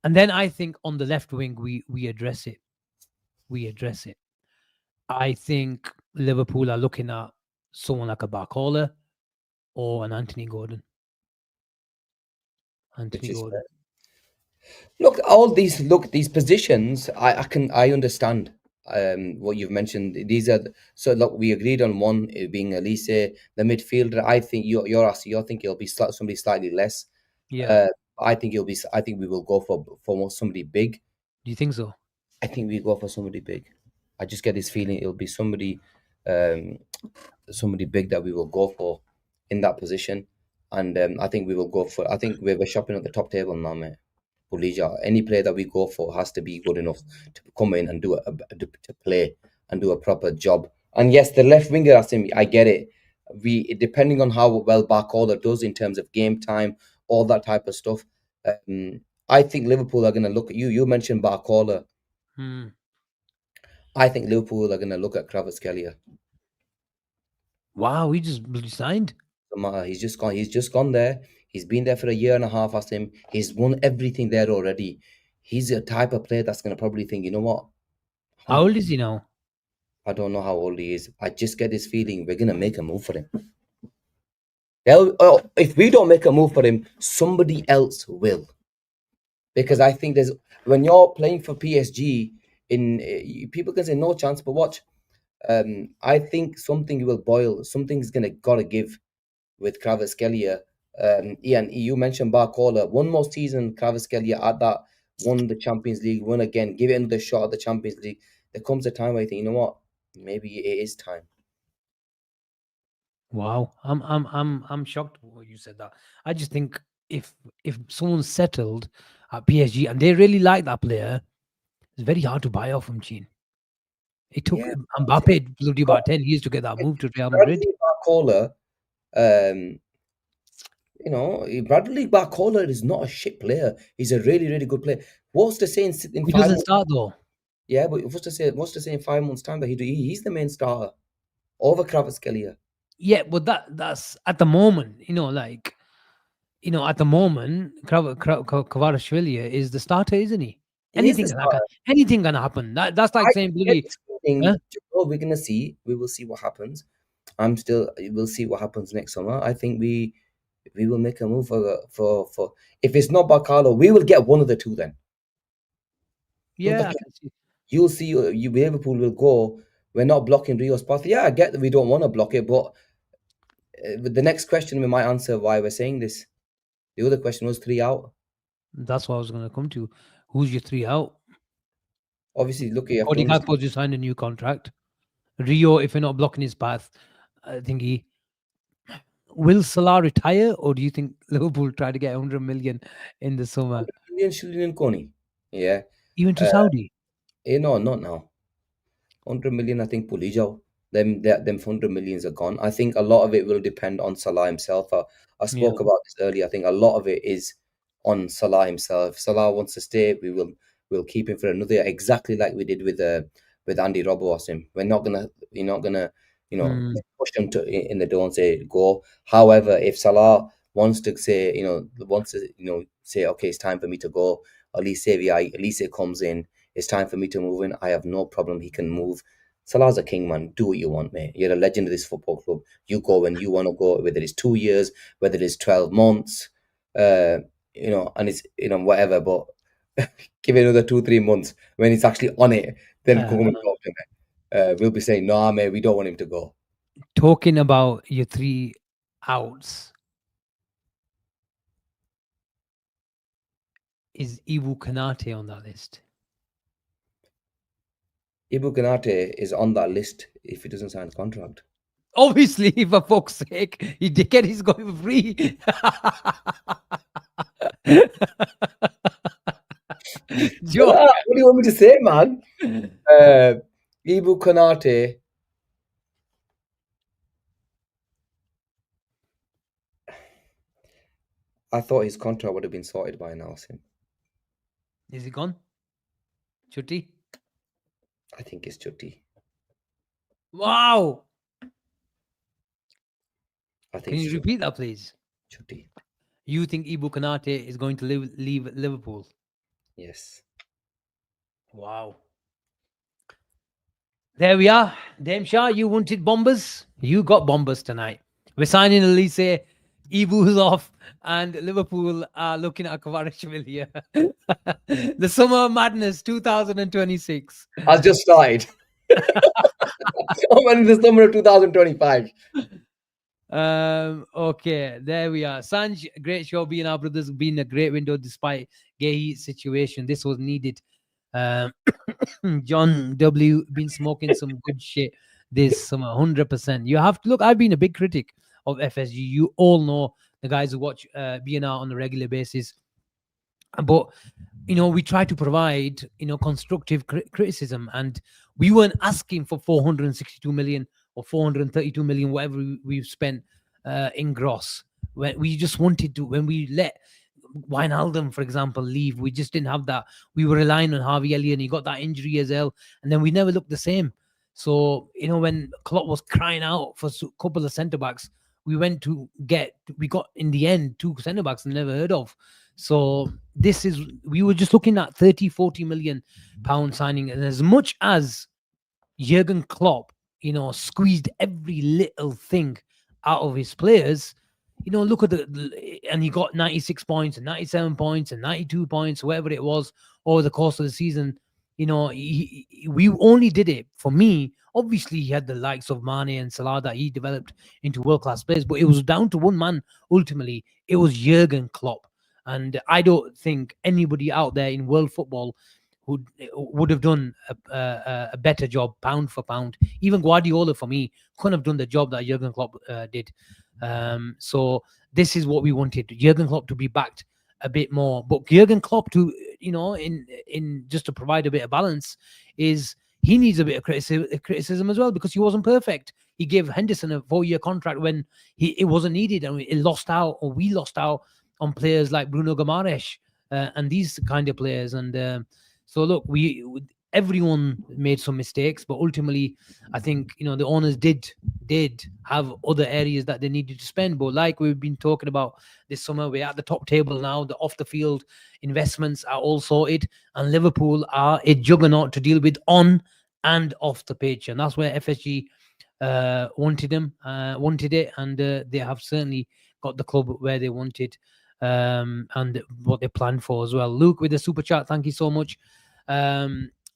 I think on the left wing we address it. We address it. I think Liverpool are looking at someone like a Barcola or an Anthony Gordon. Which is Gordon. look, these positions. I understand what you've mentioned. These are so look. We agreed on one being Elise, the midfielder. I think you're asking. You think it'll be somebody slightly less. Yeah. I think it'll be. I think we will go for somebody big. Do you think so? I think we go for somebody big. I just get this feeling it'll be um, somebody big that we will go for in that position, and I think we will go for. I think we're shopping at the top table now, mate. Bulija. Any player that we go for has to be good enough to come in and to play and do a proper job. And yes, the left winger, Asim, I get it. We depending on how well Barcola does in terms of game time, all that type of stuff. I think Liverpool are going to look at you. You mentioned Barcola. I think Liverpool are going to look at Kvaratskhelia. Wow, he just signed. He's just gone. He's just gone there. He's been there for a year and a half. Asim. He's won everything there already. He's a type of player that's going to probably think, you know what? How old is he now? I don't know how old he is. I just get this feeling we're going to make a move for him. If we don't make a move for him, somebody else will. Because I think when you're playing for PSG, people can say no chance, but watch. I think something will boil. Something's gonna gotta give with Kvaratskhelia. Ian, you mentioned Barcola. One more season, Kvaratskhelia at that, won the Champions League, won again, give it another shot at the Champions League. There comes a time where I think, you know what, maybe it is time. Wow, I'm shocked when you said that. I just think if someone's settled at PSG and they really like that player, it's very hard to buy off him, Gene. It took Yeah, Mbappe bloody about 10 years to get that move to Real Madrid. Bradley Barcola, um, Bradley Barcola is not a shit player. He's a really, really good player. What's to say in He five doesn't months? start though. Yeah, but what's to say in 5 months' time that he's the main starter over Kvaratskhelia? Yeah, but that's at the moment, at the moment, Kvaratskhelia is the starter, isn't he? He is the starter. Anything can happen. That's like I saying get bloody, this feeling. huh? Oh, we're gonna see. We will see what happens. We'll see what happens next summer. I think we will make a move for. If it's not Barcalo, we will get one of the two. Then Yeah, I can see. you'll see. You Liverpool will go. We're not blocking Rio's path. Yeah, I get that we don't want to block it, but with the next question we might answer why we're saying this. The other question was three out. That's what I was going to come to. Who's your three out? Obviously, look, you have to Cody understand. Gakpo just signed a new contract. Rio, if you're not blocking his path, I think he will Salah retire, or do you think Liverpool try to get 100 million in the summer, Shilin Koni. Yeah. even to Uh, Saudi? no, not now. 100 million, I think, Pulijo. Them 100 millions are gone. I think a lot of it will depend on Salah himself. I Yeah. spoke about this earlier. I think a lot of it is on Salah himself. If Salah wants to stay, we'll keep him for another year, exactly like we did with Andy Robbo Asim. We're not gonna Mm, push him in the door and say go. However, if Salah wants to say say okay, it's time for me to go. At least it comes in. It's time for me to move in. I have no problem. He can move. Salah's a king, man. Do what you want, mate. You're a legend of this football club. You go when you want to go, whether it's 2 years, whether it's 12 months, and it's, whatever. But give it another 2, 3 months when he's actually on it, then come uh, and talk to me. We'll be saying, nah, mate, we don't want him to go. talking about your three outs, is Ibu Kanate on that list? Ibu Kanate is on that list if he doesn't sign a contract. Obviously, for fuck's sake, he dickhead, he's going free. Joke. Salah, what do you want me to say, man? Ibu Kanate. I thought his contract would have been sorted by now, Sim. Is he gone? Chutti? I think it's Chutti. Wow. I think Can it's you repeat that, please? Chutti. You think Ibu Kanate is going to leave Liverpool? Yes. Wow. There we are. Dame Shah, you wanted bombers. You got bombers tonight. We're signing Elise. Ibu's off, and Liverpool are looking at Kvaratskhelia. The summer of madness 2026. I just started. I'm in the summer of 2025. Okay, there we are. Sanj, great show. Being our brothers, been a great window despite Guehi's situation. This was needed. Um, John W. been smoking some good shit this summer, 100%. You have to look. I've been a big critic of FSG. You all know the guys who watch BNR on a regular basis. But we try to provide constructive criticism, and we weren't asking for 462 million or 432 million, whatever we've spent in gross. When we just wanted to, when we let Wijnaldum, for example, leave, we just didn't have that. We were relying on Harvey Elliott, and he got that injury as well, and then we never looked the same. So when Klopp was crying out for a couple of centre backs, we got in the end 2 centre backs never heard of. So we were just looking at 30-40 million pound signing, and as much as Jurgen Klopp squeezed every little thing out of his players, look at and he got 96 points and 97 points and 92 points, whatever it was, over the course of the season. We only did it, for me, Obviously, he had the likes of Mane and Salah that he developed into world class players, but it was down to one man. Ultimately, it was Jurgen Klopp, and I don't think anybody out there in world football who would have done a better job pound for pound. Even Guardiola, for me, couldn't have done the job that Jurgen Klopp did. So this is what we wanted: Jurgen Klopp to be backed a bit more, but Jurgen Klopp to, in just to provide a bit of balance, is he needs a bit of criticism as well, because he wasn't perfect. He gave Henderson a 4-year contract when it wasn't needed, and we lost out on players like Bruno Guimaraes and these kind of players. And so look, everyone made some mistakes, but ultimately, I think the owners did have other areas that they needed to spend. But like we've been talking about this summer, we're at the top table now. The off the field investments are all sorted, and Liverpool are a juggernaut to deal with on and off the pitch, and that's where FSG wanted it, and they have certainly got the club where they wanted, and what they planned for as well. Luke with the super chat, thank you so much.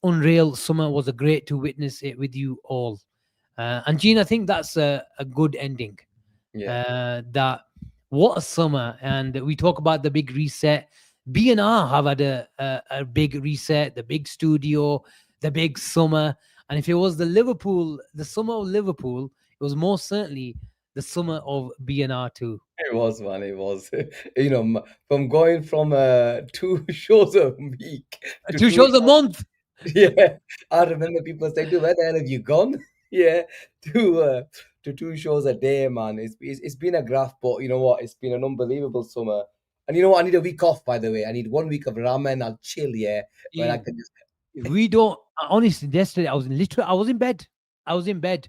Unreal summer, was a great to witness it with you all. And Gene, I think that's a good ending. Yeah. That what a summer, and we talk about the big reset. B&R have had a big reset, the big studio, the big summer. And if it was the summer of Liverpool, it was most certainly the summer of B&R too. It was, man. It was. From going from 2 shows a week to Two two. shows a month. Yeah, I remember people saying, "Dude, where the hell have you gone?" Yeah, to uh, to 2 shows a day, man. It's been a graph, but you know what? It's been an unbelievable summer. And you know what? I need a week off, by the way. I need 1 week of ramen. I'll chill, yeah, when I Gene, can just. we don't honestly. Yesterday, I was in bed. I was in bed,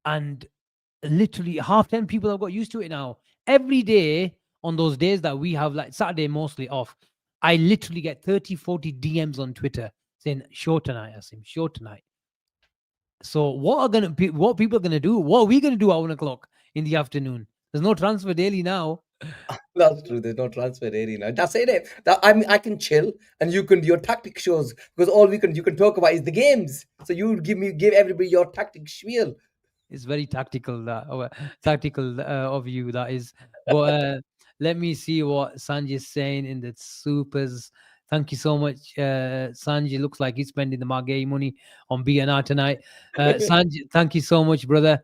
and literally 10:30 people have got used to it now. Every day on those days that we have, like Saturday mostly off, I literally get 30, 40 DMs on Twitter saying, show tonight, Asim, show tonight. So what people are gonna do? What are we gonna do at 1 o'clock in the afternoon? There's no transfer daily now. That's true. There's no transfer area now. That's it. That I mean, I can chill, and you can your tactic shows because all we can you can talk about is the games. So you give everybody your tactic spiel. It's very tactical, tactical of you, that is. But let me see what Sanjay is saying in the supers. Thank you so much, Sanjay. Looks like he's spending the Marc Guehi money on BNR tonight. Sanjay, thank you so much, brother.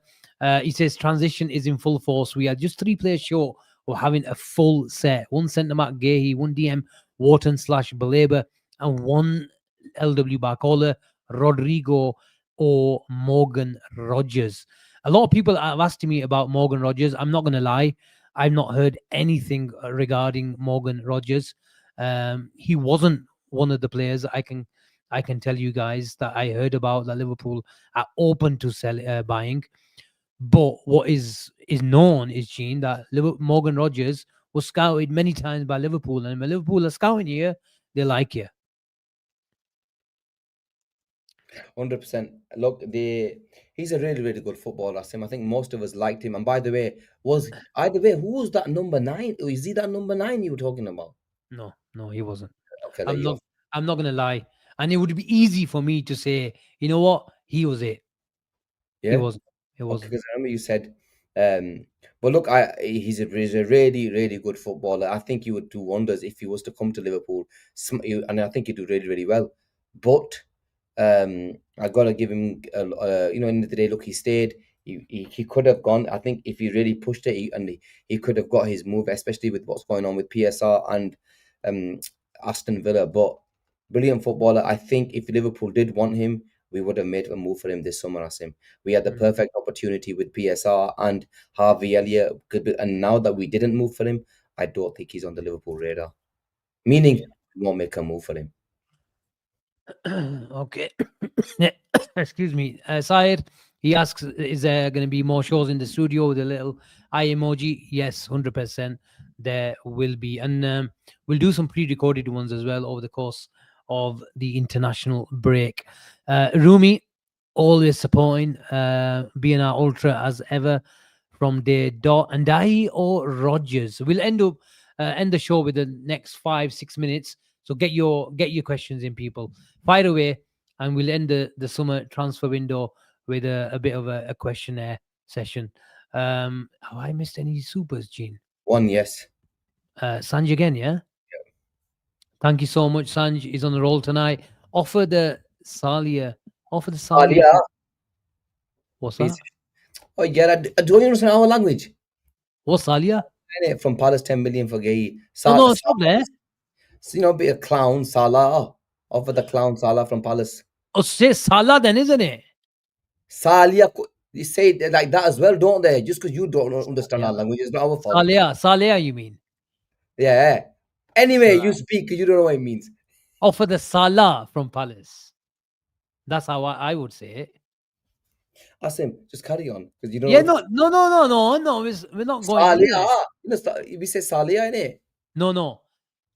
He says transition is in full force. We are just 3 players short of having a full set. One centre Marc Guehi, one DM Wharton / Baleba, and one LW Barcola, Rodrigo, or Morgan Rogers. A lot of people have asked me about Morgan Rogers. I'm not going to lie. I've not heard anything regarding Morgan Rogers. He wasn't one of the players I can tell you guys that I heard about that Liverpool are open to buying. But what is known is, Gene, that Morgan Rogers was scouted many times by Liverpool, and when Liverpool are scouting you, they like you. 100%. Look, he's a really, really good footballer, Sim. I think most of us liked him. And by the way, who was that number 9? Is he that number 9 you were talking about? No, he wasn't. Okay, let I'm you not. off. I'm not gonna lie, and it would be easy for me to say, you know what, he was it. He Yeah. wasn't. He Okay, wasn't. because I remember you said, but look, he's a really, really good footballer. I think he would do wonders if he was to come to Liverpool, and I think he'd do really, really well. But I gotta give him, end of the day, look, he stayed. He could have gone. I think if he really pushed it, he could have got his move, especially with what's going on with PSR and um, Aston Villa. But brilliant footballer. I think if Liverpool did want him, we would have made a move for him this summer. Asim. We had the Mm. perfect opportunity with PSR and Harvey Elliott. And now that we didn't move for him, I don't think he's on the Liverpool radar. Meaning, we won't make a move for him. Okay. Yeah. Excuse me. Syed, he asks, is there going to be more shows in the studio with a little eye emoji? Yes, 100%. There will be. And we'll do some pre recorded ones as well over the course of the international break. Rumi, always supporting BNR Ultra as ever from day dot. And Dahi or Rogers. We'll end the show with the next 5-6 minutes. So get your questions in, people. Fire away, and we'll end the summer transfer window with a bit of a questionnaire session. Have I missed any supers, Gene? One, yes. Sanj again, yeah? Thank you so much, Sanj. Is on the roll tonight. Offer the Salia. Offer the Salia Alia, from what's that? please. Oh, yeah, do you understand our language? What's Salia? Innit? From Palace, 10 million for Guehi. No, no, stop there. You know, be a clown, Salah. Offer the clown, Salah from Palace. Oh, say Salah then, isn't it? Salia, you say it like that as well, don't they? Just because you don't understand our Salia. language, it's not our fault. Salia, you mean? Yeah. Anyway, you Right. speak 'cause you don't know what it means. Offer the Salah from Palace. That's how I would say it. Asim, just carry on because you don't Yeah, know. no. We're not going anywhere. Salia. You know, we say Salia, innit? No.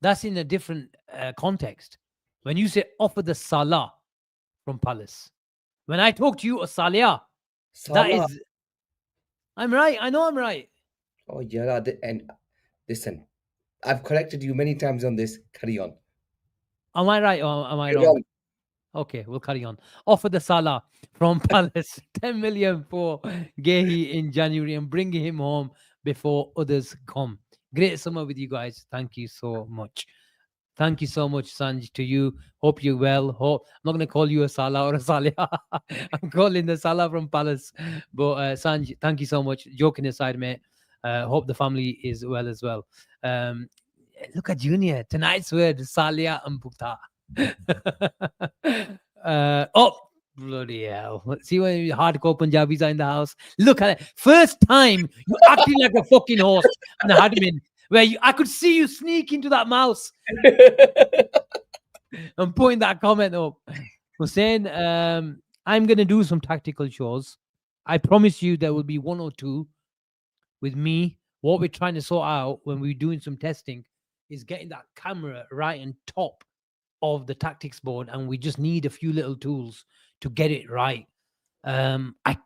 That's in a different context. When you say offer the Salah from Palace, when I talk to you, a Salia, that Salah. is, I'm right. I know I'm right. Oh, yeah. And listen, I've corrected you many times on this. Carry on. Am I right or am I Carry wrong? on. Okay, we'll carry on. Offer the Salah from Palace, 10 million for Gehi in January and bring him home before others come. Great summer with you guys. Thank you so much. Thank you so much, Sanj, to you. Hope you're well. I'm not going to call you a Salah or a Salih. I'm calling the Salah from Palace. But Sanj, thank you so much. Joking aside, mate. Hope the family is well as well. Look at Junior. Tonight's word, Salia and Bukta. Oh, bloody hell. See when hardcore Punjabis are in the house? Look at it. First time you acting like a fucking host and the admin, where I could see you sneak into that mouse and putting that comment up. Was saying, I'm going to do some tactical shows. I promise you there will be one or two with me. What we're trying to sort out when we're doing some testing is getting that camera right on top of the tactics board, and we just need a few little tools to get it right. It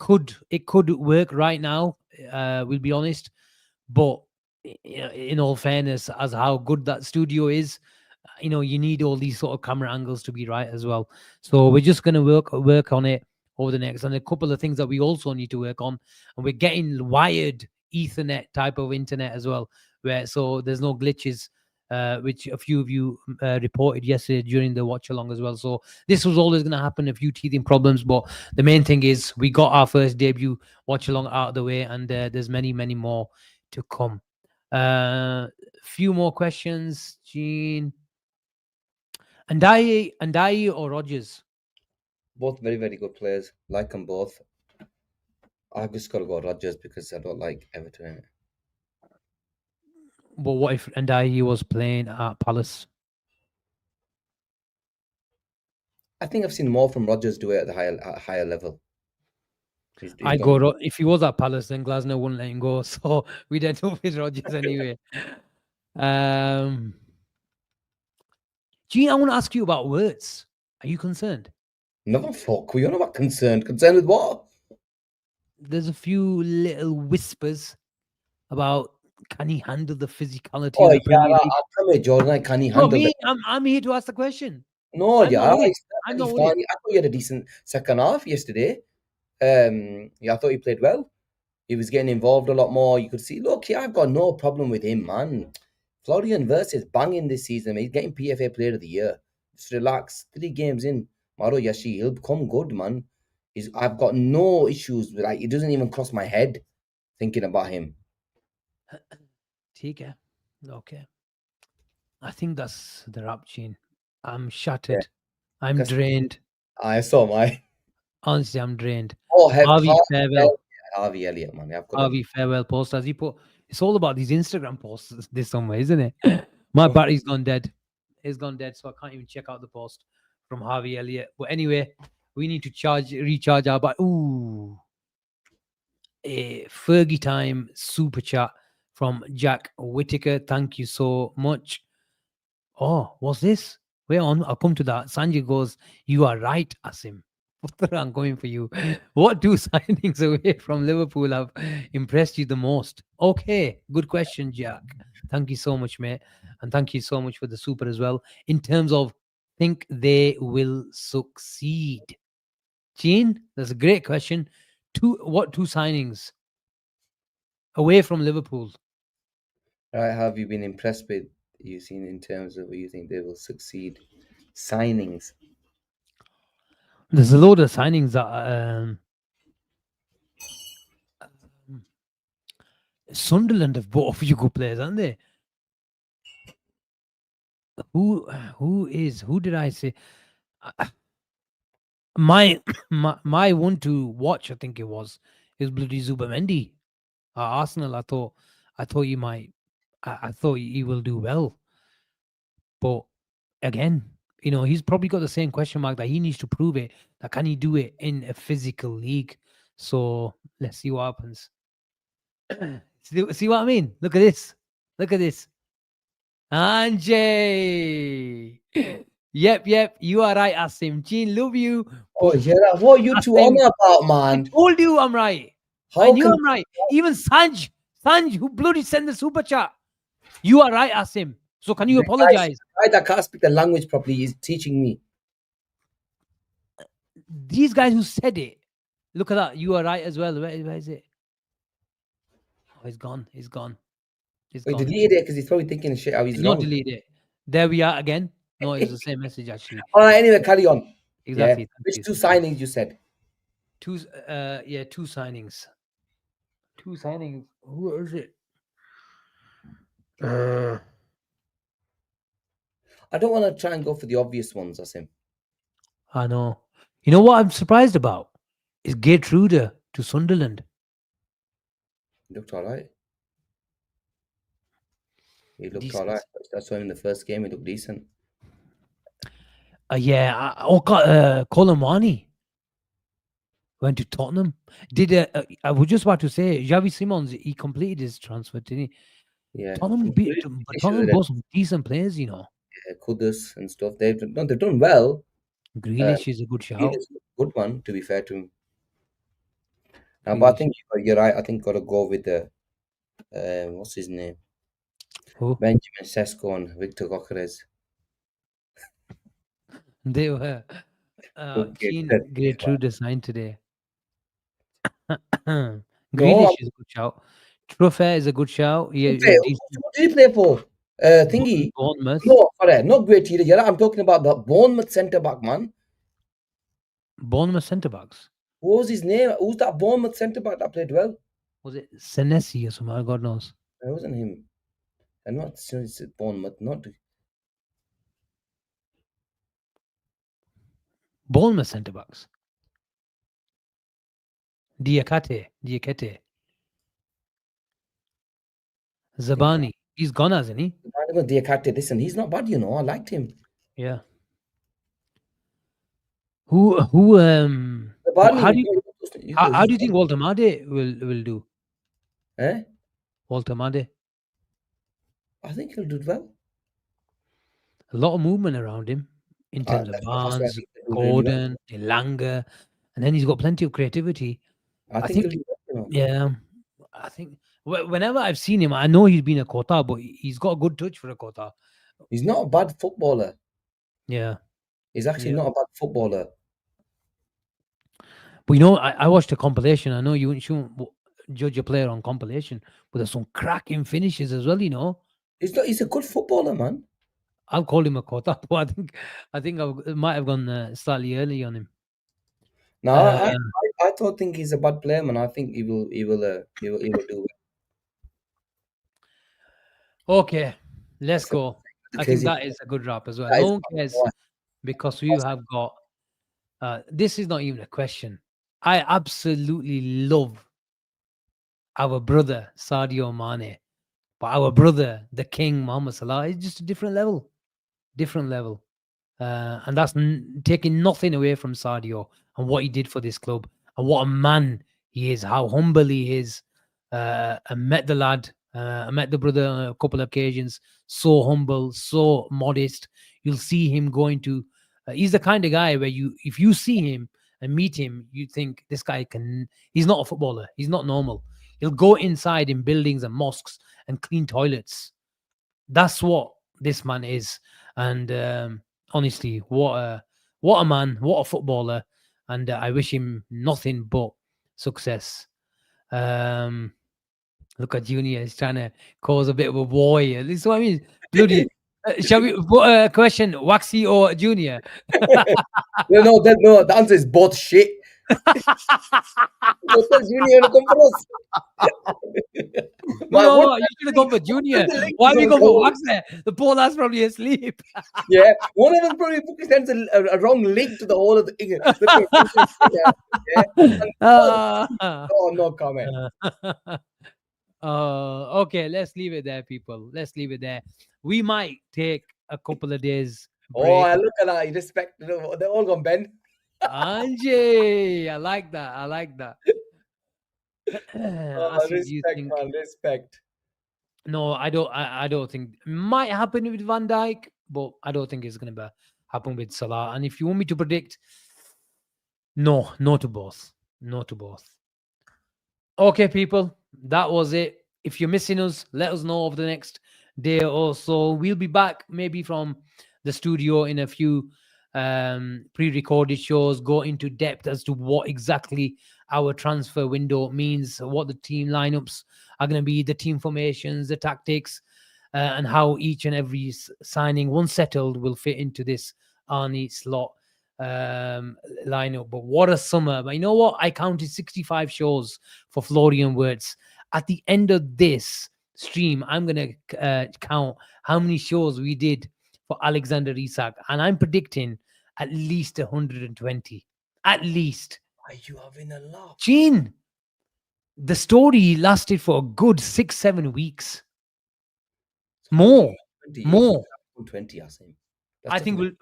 could work right now. We'll be honest, but in all fairness, as how good that studio is, you need all these sort of camera angles to be right as well. So we're just going to work on it over the next, and a couple of things that we also need to work on, and we're getting wired Ethernet type of internet as well, where so there's no glitches, which a few of you reported yesterday during the watch along as well. So this was always going to happen, a few teething problems, but the main thing is we got our first debut watch along out of the way, and there's many more to come. Few more questions, Gene. Andai or Rogers? Both very, very good players. Like them both. I've just got to go Rodgers because I don't like Everton. But what if Andai was playing at Palace? I think I've seen more from Rodgers do it at a higher level. He's I done. go if he was at Palace, then Glasner wouldn't let him go. So we'd end up with Rogers anyway. Gene, I want to ask you about words. Are you concerned? No, fuck. You're not concerned. Concerned with what? There's a few little whispers about can he handle the physicality Oh, of the yeah. Premier League? Come here, Jordan. Can he Not handle me. it? I'm here to ask the question. No, I'm not yeah. worried. He's I'm perfectly not fine. worried. I thought he had a decent second half yesterday. Yeah, I thought he played well. He was getting involved a lot more. You could see, look, yeah, I've got no problem with him, man. Florian Wirtz is banging this season. He's getting PFA Player of the Year. Just relax. 3 games in, Maro Yashi, he'll become good, man. I've got no issues with, like, it doesn't even cross my head thinking about him. Okay. Okay. I think that's the wrap, Gene. I'm Yeah. shattered. I'm Because drained. I saw my Honestly, I'm drained. Harvey Farewell. Harvey Elliott, man. I've got to. Harvey farewell post. As he put, it's all about these Instagram posts this summer, isn't it? My battery's gone dead. It's gone dead, so I can't even check out the post from Harvey Elliott. But anyway, we need to recharge our battery. Ooh, a Fergie time super chat from Jack Whitaker. Thank you so much. Oh, what's this? Wait on, I'll come to that. Sanjay goes, you are right, Asim. I'm going for you. What two signings away from Liverpool have impressed you the most? Okay, good question, Jack. Thank you so much, mate. And thank you so much for the super as well. In terms of think they will succeed. Gene, that's a great question. Two signings away from Liverpool? Right, how have you been impressed with you seen in terms of what you think they will succeed? Signings. There's a load of signings that um, Sunderland have bought a few good players, haven't they? Who did I say? Uh, My my one to watch, I think it was, is bloody Zubamendi at Arsenal. I thought you might, I thought he will do well, but again, he's probably got the same question mark that he needs to prove it. That can he do it in a physical league? So let's see what happens. See what I mean? Look at this. Look at this. Anjay. Yep. You are right, Asim. Gene, love you. Oh, But yeah, what are you two Asim, on about, I man? told you I'm right. I How knew can I'm right. Even Sanj, who bloody sent the super chat. You are right, Asim. So can you apologize? the guy that can't speak the language properly is teaching me? These guys who said it, look at that. You are right as well. Where is it? Oh, he's gone. He's gone. He's We gone. deleted it because he's probably thinking shit how he's Not wrong. delete it. There we are again. No, it was the same message actually. All right, anyway, carry on. Yeah. Exactly. Thank Which you. two Thank you. signings you said? Yeah, two signings. Two signings. Who is it? Uh, I don't want to try and go for the obvious ones, Asim. I know. You know what I'm surprised about? Is Gertrude to Sunderland. He looked all right. He looked all Decent. right. That's why in the first game he looked decent. Yeah. Colin Wani went to Tottenham. I was just about to say, Javi Simons, he completed his transfer, didn't he? Yeah. Tottenham Some beat, good but finishes Tottenham with bought some decent players. Kudus and stuff. They've done well. Uh, Grealish is a good he shout. is a good one, to be fair to him. But I Grealish. think you're right. I think got to go with the what's his name, Who? Benjamin Sesko and Victor Gokeres. They were. Okay, Keen that is fine. Gertrude signed today. No, Grealish is a good shout. Truffert is a good shout. who He was decent. who did he play for? Thingy. Bournemouth. No, sorry, not Great Eater. Yeah, I'm talking about the Bournemouth centre back, man. Bournemouth centre backs. What was his name? Who's that Bournemouth centre back that played well? Was it Senesi or something? God knows. It wasn't him. And not since Bournemouth, not Bournemouth centre backs. Diakate. Zabani. He's gone, hasn't he? not even Diakate. Listen, he's not bad, I liked him. Yeah. Who Barney, how do you think Walter Made will do? eh? Walter Made. I think he'll do well. A lot of movement around him in terms of That's why I Barnes, think he'll do really well. Gordon, Elanga, and then he's got plenty of creativity. I I think think, he'll do well. yeah, I think whenever I've seen him, I know he's been a Kota, but he's got a good touch for a Kota. He's not a bad footballer. Yeah, He's actually yeah. not a bad footballer. But I watched a compilation. I know you shouldn't judge a player on compilation, but there's some cracking finishes as well. He's a good footballer, man. I'll call him a Kota, but I think I might have gone slightly early on him. No, Uh, I don't think he's a bad player, man. I think he will do okay, let's well. go. I think Crazy. that is a good wrap as well. That No is one cares because we have got. This is not even a question. I absolutely love our brother Sadio Mane, but our brother, the King Mohamed Salah, is just a different level. Different level. And that's taking nothing away from Sadio and what he did for this club and what a man he is, how humble he is. I met the lad, I met the brother on a couple of occasions. So humble, so modest. You'll see him going to. He's the kind of guy where if you see him and meet him, you think this guy can. He's not a footballer. He's not normal. He'll go inside in buildings and mosques and clean toilets. That's what this man is. And honestly, what a man, what a footballer. and I wish him nothing but success. Look at Junior; he's trying to cause a bit of a war here. This is what I mean. Bloody. Shall we put a question? Waxy or Junior? No, the answer is both shit. Because Junior to come for us. No, you should have gone for Junior. Why have you gone for Waxy? The poor lad's probably asleep. Yeah, one of us probably sends a wrong link to the whole of the yeah. Oh, no comment. Okay, let's leave it there, people. Let's leave it there. We might take a couple of days break. Oh, look at that. You respect. They're all gone, Ben. Anjay, I like that. I like that. Respect, man. Respect. No, I don't. I don't think it might happen with Van Dijk, but I don't think it's going to happen with Salah. And if you want me to predict, no to both. No to both. Okay, people, that was it. If you're missing us, let us know over the next day or so. We'll be back maybe from the studio in a few pre-recorded shows, go into depth as to what exactly our transfer window means, what the team lineups are going to be, the team formations, the tactics, and how each and every signing, once settled, will fit into this Arnie slot lineup. But what a summer. But you know what? I counted 65 shows for Florian Wirtz. At the end of this stream, I'm going to count how many shows we did for Alexander Isak, and I'm predicting at least 120. At least. Are you having a laugh? Gene, the story lasted for a good 6-7 weeks. More. 20, Asim. I think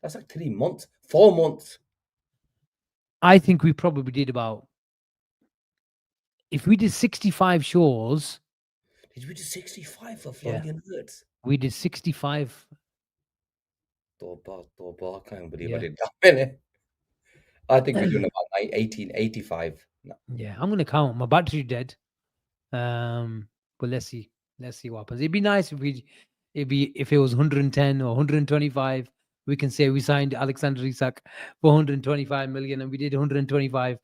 that's like 3 months, 4 months. I think we probably did about, if we did 65 shows. Did we do 65 for Florian Wirtz? We did 65. I can't believe I did that many. I think we're doing about 1885. No. Yeah, I'm gonna count. My battery dead. But let's see what happens. It'd be nice if it was 110 or 125. We can say we signed Alexander Isak for 125 million, and we did 125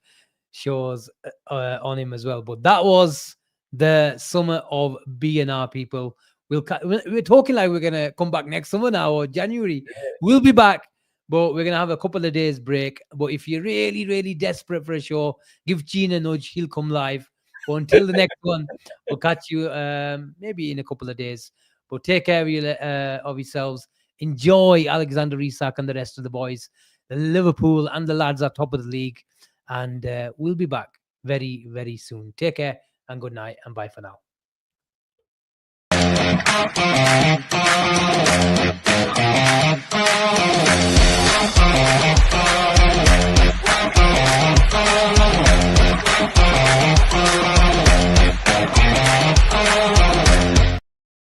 shows on him as well. But that was the summer of BNR, people. We're talking like we're gonna come back next summer now or January. Yeah. We'll be back, but we're gonna have a couple of days break. But if you're really, really desperate for a show, give Gene a nudge. He'll come live. But until the next one, we'll catch you maybe in a couple of days. But take care of yourselves. Enjoy Alexander Isak and the rest of the boys. The Liverpool and the lads are top of the league. And we'll be back very, very soon. Take care and good night and bye for now.